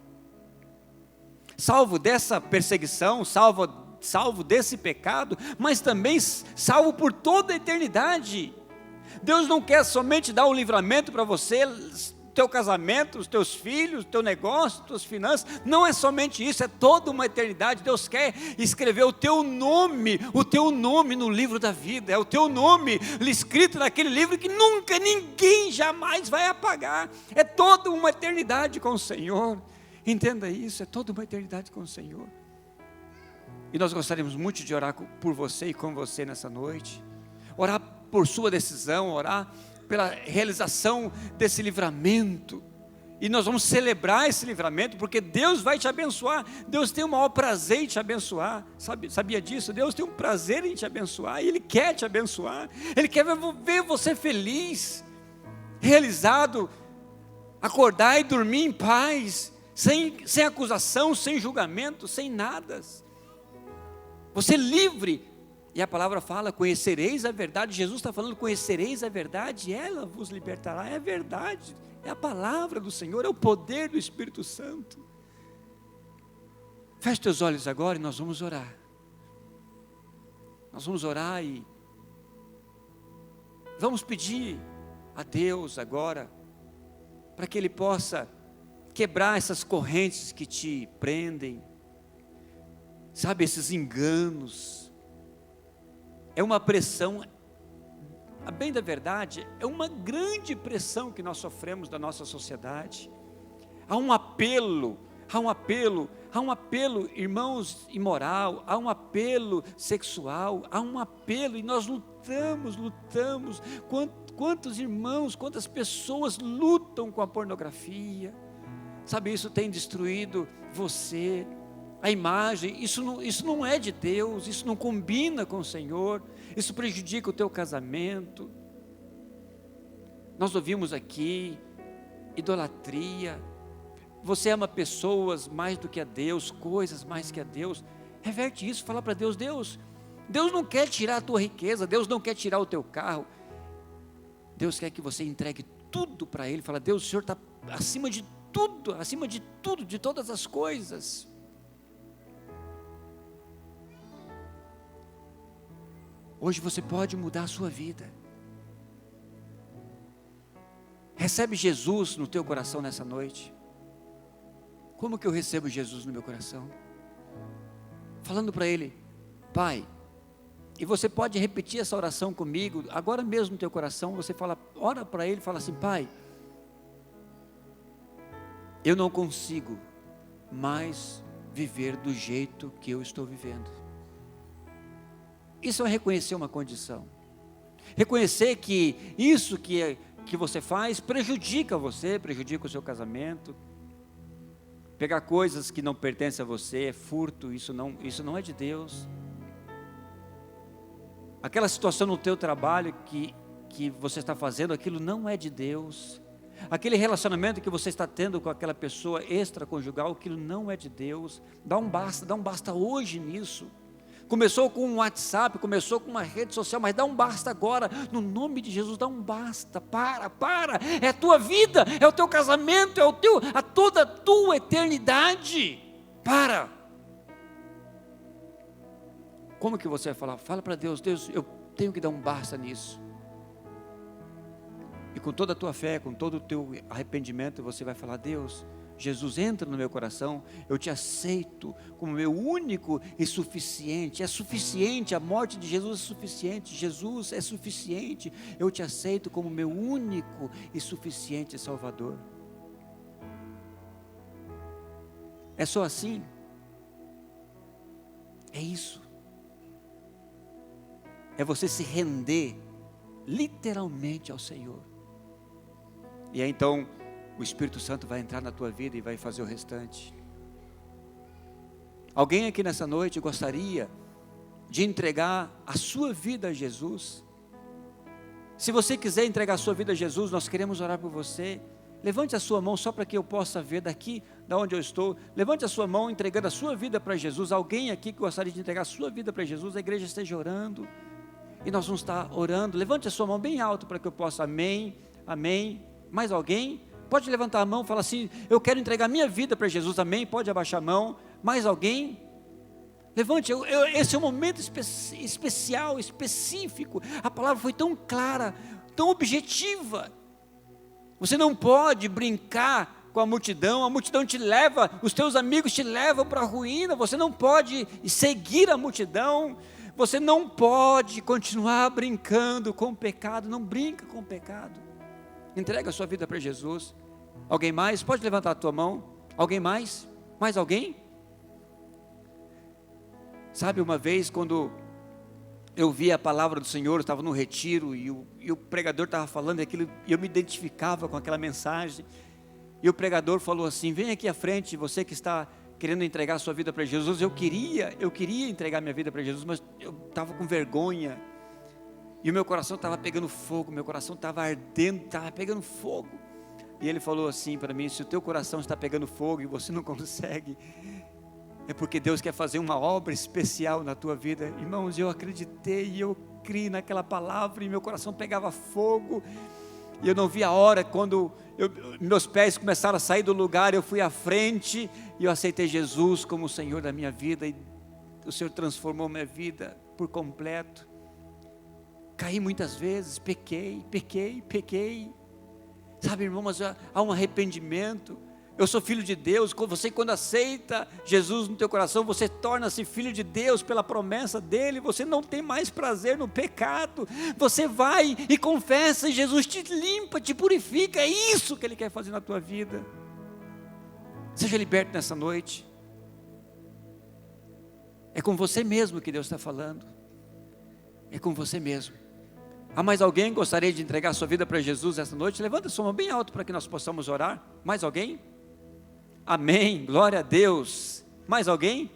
Speaker 2: dessa perseguição, salvo desse pecado, mas também salvo por toda a eternidade. Deus não quer somente dar um livramento para você, teu casamento, os teus filhos, teu negócio, tuas finanças. Não é somente isso, é toda uma eternidade. Deus quer escrever o teu nome no livro da vida. É o teu nome escrito naquele livro que nunca ninguém jamais vai apagar. É toda uma eternidade com o Senhor. Entenda isso, é toda uma eternidade com o Senhor. E nós gostaríamos muito de orar por você e com você nessa noite. Orar por sua decisão, orar pela realização desse livramento. E nós vamos celebrar esse livramento, porque Deus vai te abençoar. Deus tem o maior prazer em te abençoar. Sabia disso? Deus tem um prazer em te abençoar, e Ele quer te abençoar. Ele quer ver você feliz, realizado, acordar e dormir em paz, sem acusação, sem julgamento, sem nada. Você livre. E a palavra fala: conhecereis a verdade. Jesus está falando: conhecereis a verdade, e ela vos libertará. É a verdade, é a palavra do Senhor, é o poder do Espírito Santo. Feche teus olhos agora e nós vamos orar. Nós vamos orar e vamos pedir a Deus agora, para que Ele possa quebrar essas correntes que te prendem, sabe, esses enganos. É uma pressão, a bem da verdade, é uma grande pressão que nós sofremos da nossa sociedade. Há um apelo, irmãos, imoral, há um apelo sexual, há um apelo, e nós lutamos. Quantos irmãos, quantas pessoas lutam com a pornografia, sabe, isso tem destruído você, a imagem. Isso não é de Deus, isso não combina com o Senhor, isso prejudica o teu casamento. Nós ouvimos aqui, idolatria, você ama pessoas mais do que a Deus, coisas mais que a Deus. Reverte isso, fala para Deus: Deus não quer tirar a tua riqueza, Deus não quer tirar o teu carro, Deus quer que você entregue tudo para Ele. Fala: Deus, o Senhor está acima de tudo, de todas as coisas. Hoje você pode mudar a sua vida. Recebe Jesus no teu coração nessa noite. Como que eu recebo Jesus no meu coração? Falando para Ele: Pai, e você pode repetir essa oração comigo, agora mesmo no teu coração. Você fala, ora para Ele, fala assim: Pai, eu não consigo mais viver do jeito que eu estou vivendo. Isso é reconhecer uma condição, reconhecer que isso que você faz prejudica você, prejudica o seu casamento. Pegar coisas que não pertencem a você é furto, isso não é de Deus. Aquela situação no teu trabalho que você está fazendo, aquilo não é de Deus. Aquele relacionamento que você está tendo com aquela pessoa extraconjugal, aquilo não é de Deus. Dá um basta hoje nisso. Começou com um WhatsApp, começou com uma rede social, mas dá um basta agora, no nome de Jesus. Dá um basta, para, é a tua vida, é o teu casamento, a toda a tua eternidade. Para. Como que você vai falar? Fala para Deus: Deus, eu tenho que dar um basta nisso. E com toda a tua fé, com todo o teu arrependimento, você vai falar: Deus, Jesus, entra no meu coração, eu te aceito como meu único e suficiente. É suficiente, a morte de Jesus é suficiente, Jesus é suficiente, eu te aceito como meu único e suficiente Salvador. É só assim? É isso. É você se render literalmente ao Senhor. E aí então o Espírito Santo vai entrar na tua vida e vai fazer o restante. Alguém aqui nessa noite gostaria de entregar a sua vida a Jesus? Se você quiser entregar a sua vida a Jesus, nós queremos orar por você. Levante a sua mão só para que eu possa ver daqui, da onde eu estou. Levante a sua mão entregando a sua vida para Jesus. Alguém aqui que gostaria de entregar a sua vida para Jesus, a igreja esteja orando. E nós vamos estar orando. Levante a sua mão bem alto para que eu possa. Amém, amém. Mais alguém? Pode levantar a mão e falar assim: eu quero entregar minha vida para Jesus. Amém. Pode abaixar a mão. Mais alguém? Levante. Esse é um momento especial, específico. A palavra foi tão clara, tão objetiva. Você não pode brincar com a multidão te leva, os teus amigos te levam para a ruína. Você não pode seguir a multidão. Você não pode continuar brincando com o pecado. Não brinca com o pecado. Entrega a sua vida para Jesus. Alguém mais? Pode levantar a tua mão. Alguém mais? Mais alguém? Sabe, uma vez quando eu vi a palavra do Senhor, eu estava no retiro e o pregador estava falando aquilo, e eu me identificava com aquela mensagem. E o pregador falou assim: vem aqui à frente, você que está querendo entregar a sua vida para Jesus. Eu queria entregar minha vida para Jesus, mas eu estava com vergonha. E o meu coração estava pegando fogo, meu coração estava ardendo, estava pegando fogo. E ele falou assim para mim: se o teu coração está pegando fogo e você não consegue, é porque Deus quer fazer uma obra especial na tua vida. Irmãos, eu acreditei e eu criei naquela palavra e meu coração pegava fogo. E eu não vi a hora quando meus pés começaram a sair do lugar, eu fui à frente e eu aceitei Jesus como o Senhor da minha vida. E o Senhor transformou minha vida por completo. Caí muitas vezes, pequei. Sabe, irmão, mas há um arrependimento. Eu sou filho de Deus. Você, quando aceita Jesus no teu coração, você torna-se filho de Deus pela promessa dele. Você não tem mais prazer no pecado. Você vai e confessa e Jesus te limpa, te purifica. É isso que ele quer fazer na tua vida. Seja liberto nessa noite. É com você mesmo que Deus está falando. É com você mesmo. Há mais alguém que gostaria de entregar a sua vida para Jesus essa noite? Levanta a sua mão bem alto para que nós possamos orar. Mais alguém? Amém, glória a Deus. Mais alguém?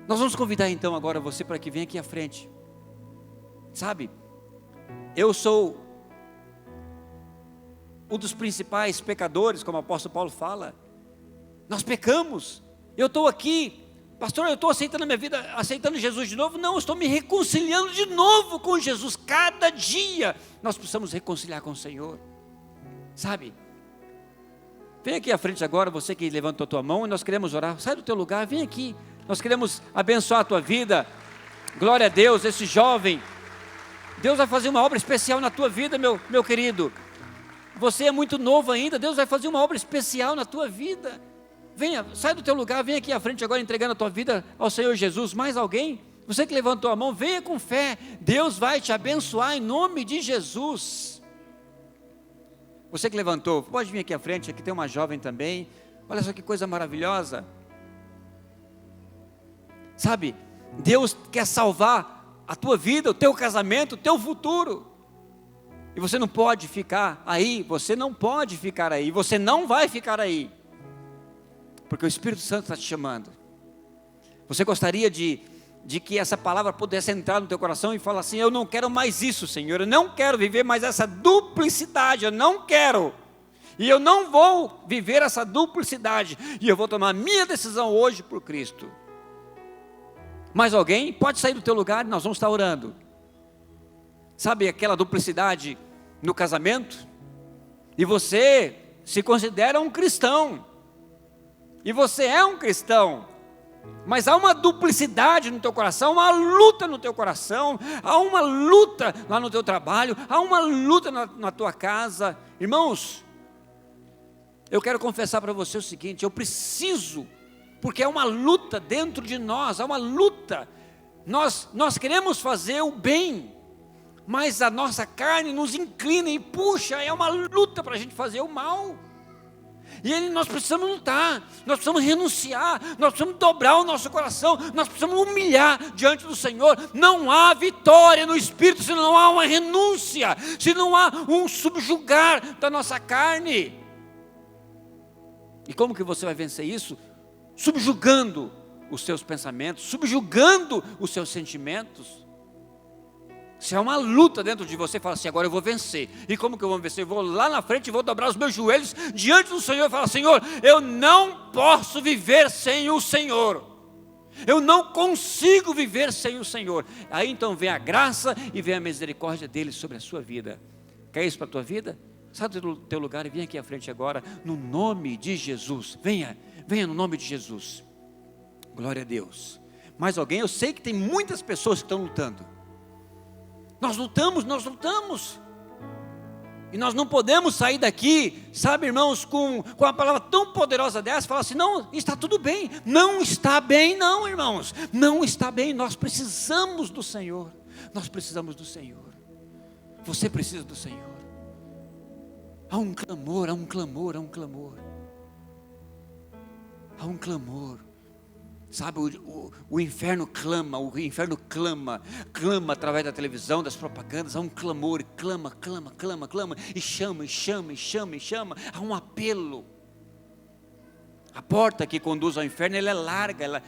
Speaker 2: Nós vamos convidar então agora você para que venha aqui à frente. Sabe, eu sou um dos principais pecadores, como o apóstolo Paulo fala. Nós pecamos. Eu estou aqui, pastor, eu estou aceitando a minha vida, aceitando Jesus de novo. Não, eu estou me reconciliando de novo com Jesus. Cada dia nós precisamos reconciliar com o Senhor. Sabe, vem aqui à frente agora, você que levantou a tua mão, e nós queremos orar. Sai do teu lugar, vem aqui. Nós queremos abençoar a tua vida. Glória a Deus, esse jovem. Deus vai fazer uma obra especial na tua vida, meu querido. Você é muito novo ainda, Deus vai fazer uma obra especial na tua vida. Venha, sai do teu lugar, vem aqui à frente agora entregando a tua vida ao Senhor Jesus. Mais alguém? Você que levantou a mão, venha com fé. Deus vai te abençoar em nome de Jesus. Você que levantou, pode vir aqui à frente, aqui tem uma jovem também. Olha só que coisa maravilhosa. Sabe, Deus quer salvar a tua vida, o teu casamento, o teu futuro. E você não pode ficar aí, você não pode ficar aí, você não vai ficar aí. Porque o Espírito Santo está te chamando. Você gostaria de que essa palavra pudesse entrar no teu coração e falar assim: eu não quero mais isso, Senhor, eu não quero viver mais essa duplicidade, eu não quero, e eu não vou viver essa duplicidade, e eu vou tomar a minha decisão hoje por Cristo. Mais alguém? Pode sair do teu lugar e nós vamos estar orando. Sabe aquela duplicidade no casamento? E você se considera um cristão, e você é um cristão, mas há uma duplicidade no teu coração, uma luta no teu coração, há uma luta lá no teu trabalho, há uma luta na tua casa. Irmãos, Eu quero confessar para você o seguinte: eu preciso, porque é uma luta dentro de nós, é uma luta. Nós queremos fazer o bem, mas a nossa carne nos inclina e puxa, é uma luta para a gente fazer o mal. E nós precisamos lutar, nós precisamos renunciar, nós precisamos dobrar o nosso coração, nós precisamos humilhar diante do Senhor. Não há vitória no Espírito se não há uma renúncia, se não há um subjugar da nossa carne. E como que você vai vencer isso? Subjugando os seus pensamentos, subjugando os seus sentimentos. Se é uma luta dentro de você, fala assim: agora eu vou vencer. E como que eu vou vencer? Eu vou lá na frente e vou dobrar os meus joelhos diante do Senhor e falar: Senhor, eu não posso viver sem o Senhor. Eu não consigo viver sem o Senhor. Aí então vem a graça e vem a misericórdia dele sobre a sua vida. Quer isso para a tua vida? Sai do teu lugar e vem aqui à frente agora, no nome de Jesus. Venha no nome de Jesus. Glória a Deus. Mais alguém? Eu sei que tem muitas pessoas que estão lutando. Nós lutamos. E nós não podemos sair daqui, sabe, irmãos, com uma palavra tão poderosa dessa, falar assim: não, está tudo bem. Não está bem, não, irmãos. Não está bem. Nós precisamos do Senhor. Nós precisamos do Senhor. Você precisa do Senhor. Há um clamor, há um clamor, há um clamor. Há um clamor. Sabe, o inferno clama, clama através da televisão, das propagandas. Há um clamor, e clama, e chama, há um apelo. A porta que conduz ao inferno, ela é larga,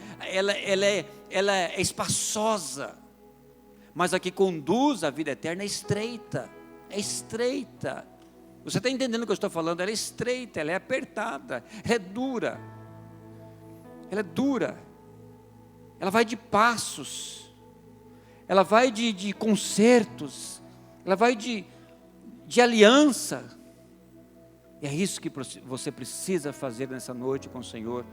Speaker 2: ela é espaçosa, mas a que conduz à vida eterna é estreita, Você está entendendo o que eu estou falando? Ela é estreita, ela é apertada, ela é dura, ela vai de passos, ela vai de concertos, ela vai de aliança. E é isso que você precisa fazer nessa noite com o Senhor: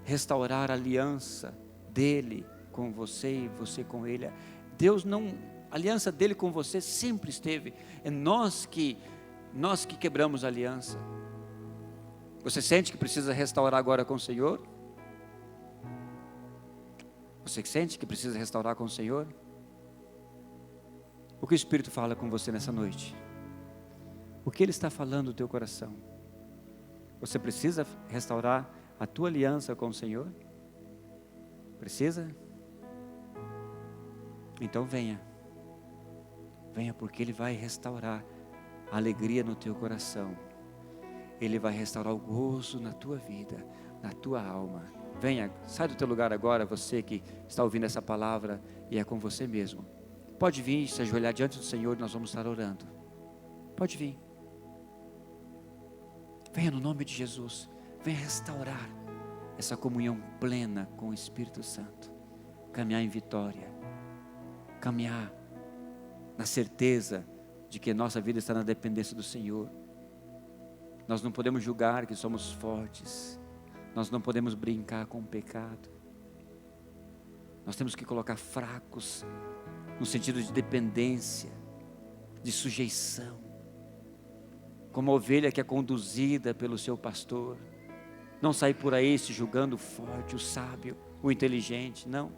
Speaker 2: restaurar a aliança dele com você e você com ele. A aliança dele com você sempre esteve. É nós que quebramos a aliança. Você sente que precisa restaurar agora com o Senhor? Você sente que precisa restaurar com o Senhor? O que o Espírito fala com você nessa noite? O que Ele está falando no teu coração? Você precisa restaurar a tua aliança com o Senhor? Precisa? Então venha, porque Ele vai restaurar a alegria no teu coração. Ele vai restaurar o gozo na tua vida, na tua alma. Venha, sai do teu lugar agora, você que está ouvindo essa palavra e é com você mesmo. Pode vir, se ajoelhar diante do Senhor, nós vamos estar orando. Pode vir. Venha no nome de Jesus. Venha restaurar essa comunhão plena com o Espírito Santo. Caminhar em vitória. Caminhar na certeza de que nossa vida está na dependência do Senhor. Nós não podemos julgar que somos fortes. Nós não podemos brincar com o pecado. Nós temos que colocar fracos no sentido de dependência, de sujeição, como a ovelha que é conduzida pelo seu pastor. Não sair por aí se julgando o forte, o sábio, o inteligente, não.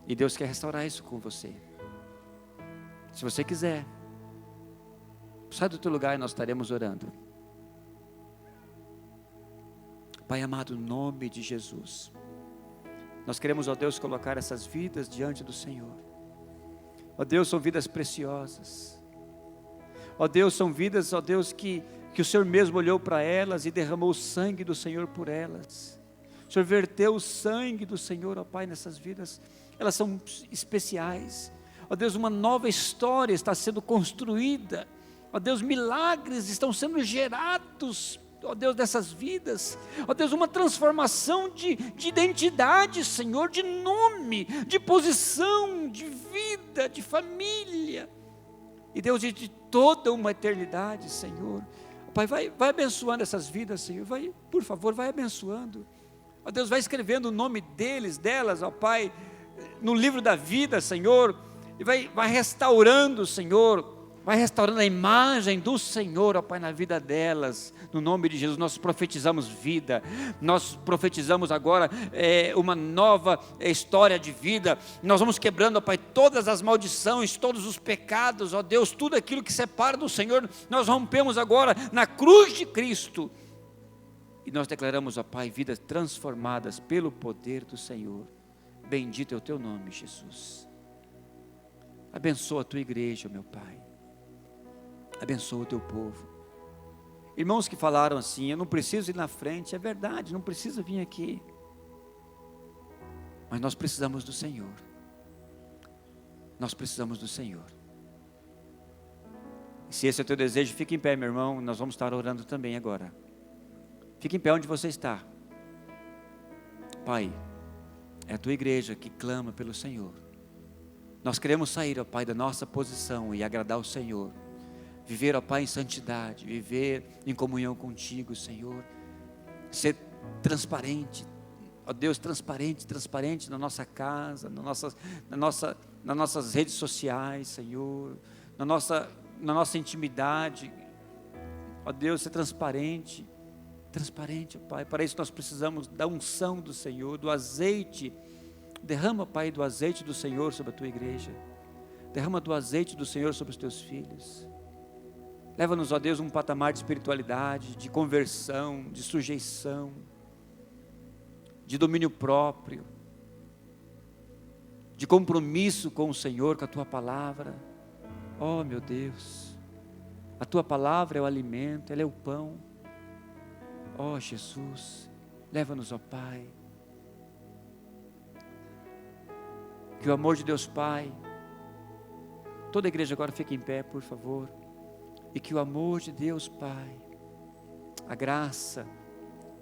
Speaker 2: E Deus quer restaurar isso com você. Se você quiser, sai do teu lugar e nós estaremos orando. Pai amado, no nome de Jesus, nós queremos, ó Deus, colocar essas vidas diante do Senhor. Ó Deus, são vidas preciosas. Ó Deus, são vidas, ó Deus, que o Senhor mesmo olhou para elas e derramou o sangue do Senhor por elas. O Senhor verteu o sangue do Senhor, ó Pai, nessas vidas. Elas são especiais. Ó Deus, uma nova história está sendo construída. Ó Deus, milagres estão sendo gerados, ó Deus, dessas vidas. Ó Deus, uma transformação de identidade, Senhor, de nome, de posição, de vida, de família. E Deus, de toda uma eternidade, Senhor. Pai, vai abençoando essas vidas, Senhor. Por favor, vai abençoando. Ó Deus, vai escrevendo o nome deles, delas, ó Pai, no livro da vida, Senhor. E vai restaurando, Senhor, Vai restaurando a imagem do Senhor, ó Pai, na vida delas, no nome de Jesus. Nós profetizamos vida, nós profetizamos agora uma nova história de vida. Nós vamos quebrando, ó Pai, todas as maldições, todos os pecados, ó Deus, tudo aquilo que separa do Senhor, nós rompemos agora na cruz de Cristo. E nós declaramos, ó Pai, vidas transformadas pelo poder do Senhor. Bendito é o Teu nome, Jesus. Abençoa a Tua igreja, meu Pai. Abençoa o Teu povo. Irmãos que falaram assim, eu não preciso ir na frente, é verdade, não precisa vir aqui. Mas nós precisamos do Senhor. Nós precisamos do Senhor. Se esse é o teu desejo, fique em pé, meu irmão, nós vamos estar orando também agora. Fique em pé onde você está. Pai, é a Tua igreja que clama pelo Senhor. Nós queremos sair, ó Pai, da nossa posição e agradar o Senhor. Viver, ó Pai, em santidade, viver em comunhão contigo, Senhor. Ser transparente, ó Deus, transparente na nossa casa, nas nossas redes sociais, Senhor, na nossa intimidade, ó Deus, ser transparente, ó Pai. Para isso nós precisamos da unção do Senhor, do azeite. Derrama, Pai, do azeite do Senhor sobre a Tua igreja. Derrama do azeite do Senhor sobre os Teus filhos. Leva-nos, ó Deus, um patamar de espiritualidade, de conversão, de sujeição, de domínio próprio, de compromisso com o Senhor, com a Tua palavra. Oh, meu Deus, a Tua palavra é o alimento, ela é o pão. Oh, Jesus, leva-nos, ó Pai. Que o amor de Deus Pai, toda a igreja agora fique em pé, por favor. E que o amor de Deus Pai, a graça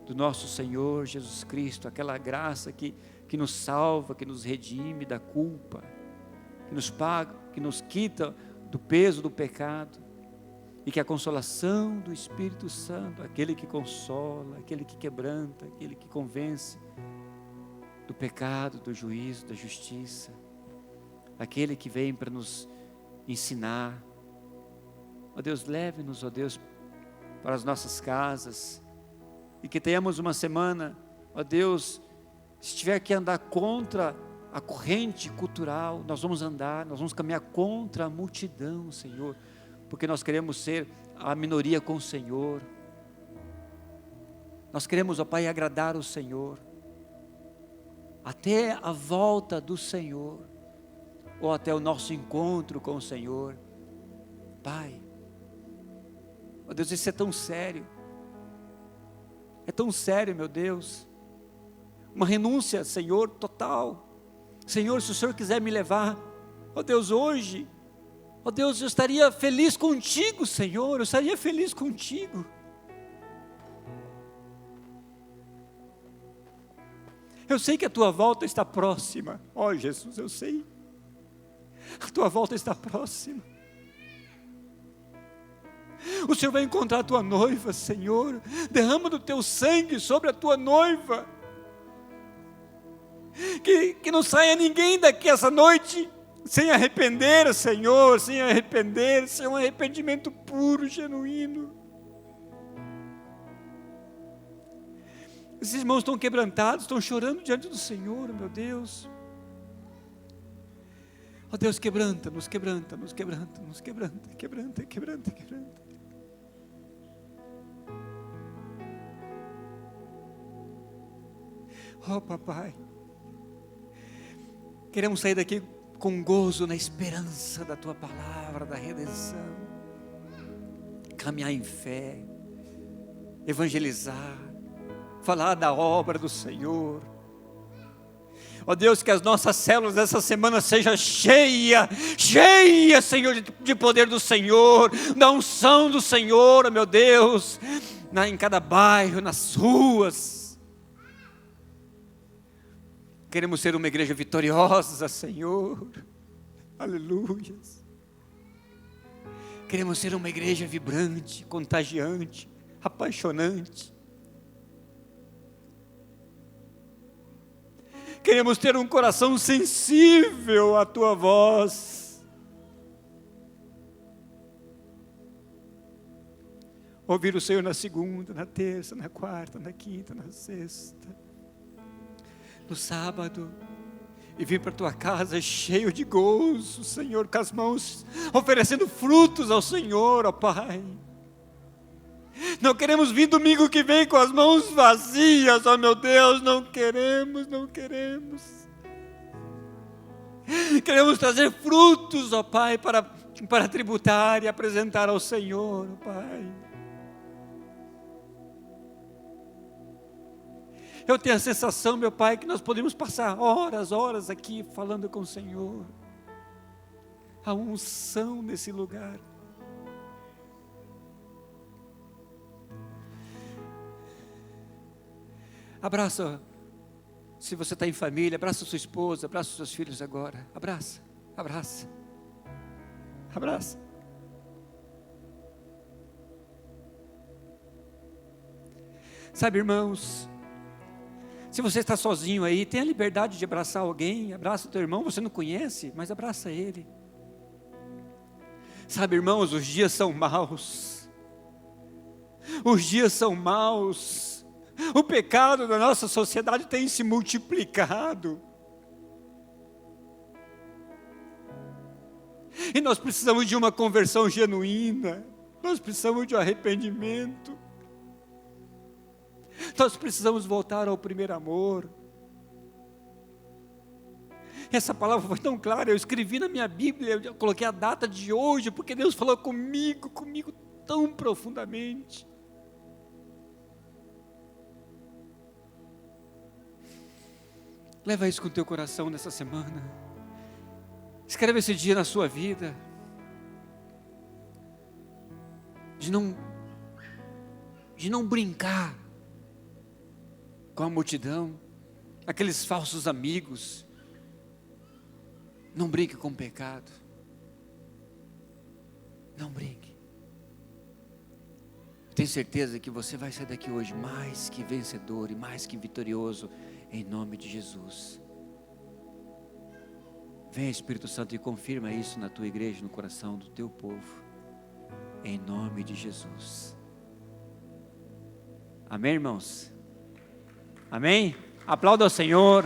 Speaker 2: do nosso Senhor Jesus Cristo, aquela graça que nos salva, que nos redime da culpa, que nos paga, que nos quita do peso do pecado, e que a consolação do Espírito Santo, aquele que consola, aquele que quebranta, aquele que convence do pecado, do juízo, da justiça, aquele que vem para nos ensinar. Ó Deus, leve-nos, ó Deus, para as nossas casas, e que tenhamos uma semana, ó Deus, se tiver que andar contra a corrente cultural, nós vamos andar, nós vamos caminhar contra a multidão, Senhor, porque nós queremos ser a minoria com o Senhor. Nós queremos, ó Pai, agradar o Senhor, até a volta do Senhor, ou até o nosso encontro com o Senhor. Pai, ó Deus, isso é tão sério, meu Deus, uma renúncia, Senhor, total. Senhor, se o Senhor quiser me levar, ó Deus, hoje, ó Deus, eu estaria feliz contigo, Senhor, eu estaria feliz contigo. Eu sei que a Tua volta está próxima, ó Jesus, eu sei, a Tua volta está próxima. O Senhor vai encontrar a Tua noiva, Senhor, derrama do Teu sangue sobre a Tua noiva, que não saia ninguém daqui essa noite sem arrepender, Senhor, sem um arrependimento puro, genuíno. Esses irmãos estão quebrantados, estão chorando diante do Senhor, meu Deus. Ó Deus, quebranta. Ó Papai, queremos sair daqui com gozo na esperança da Tua palavra, da redenção, caminhar em fé, evangelizar, falar da obra do Senhor. Ó Deus, que as nossas células dessa semana seja cheia, Senhor, de poder do Senhor, da unção do Senhor, ó meu Deus, em cada bairro, nas ruas. Queremos ser uma igreja vitoriosa, Senhor, aleluia. Queremos ser uma igreja vibrante, contagiante, apaixonante. Queremos ter um coração sensível à Tua voz. ouvir o Senhor na segunda, na terça, na quarta, na quinta, na sexta, no sábado, e vir para a tua casa cheio de gozo, Senhor, com as mãos oferecendo frutos ao Senhor, ó Pai. Não queremos vir domingo que vem com as mãos vazias, ó meu Deus, não queremos. Queremos trazer frutos, ó Pai, para tributar e apresentar ao Senhor, ó Pai. Eu tenho a sensação, meu Pai, que nós podemos passar horas aqui falando com o Senhor. A unção nesse lugar. Abraça, se você está em família, abraça sua esposa, abraça os seus filhos agora. Abraça. Sabe, irmãos, se você está sozinho aí, tenha a liberdade de abraçar alguém. Abraça o teu irmão, você não conhece, mas abraça ele. Sabe, irmãos, os dias são maus. O pecado da nossa sociedade tem se multiplicado. E nós precisamos de uma conversão genuína. Nós precisamos de um arrependimento. Nós precisamos voltar ao primeiro amor. Essa palavra foi tão clara, eu escrevi na minha Bíblia, eu coloquei a data de hoje, porque Deus falou comigo tão profundamente. Leva isso com o teu coração nessa semana. Escreve esse dia na sua vida. De não brincar com a multidão, aqueles falsos amigos. Não brinque com o pecado. Não brinque. Tenho certeza que você vai sair daqui hoje mais que vencedor e mais que vitorioso, em nome de Jesus. Vem, Espírito Santo, e confirma isso na tua igreja, no coração do teu povo, em nome de Jesus. Amém, irmãos? Amém? Aplauda ao Senhor.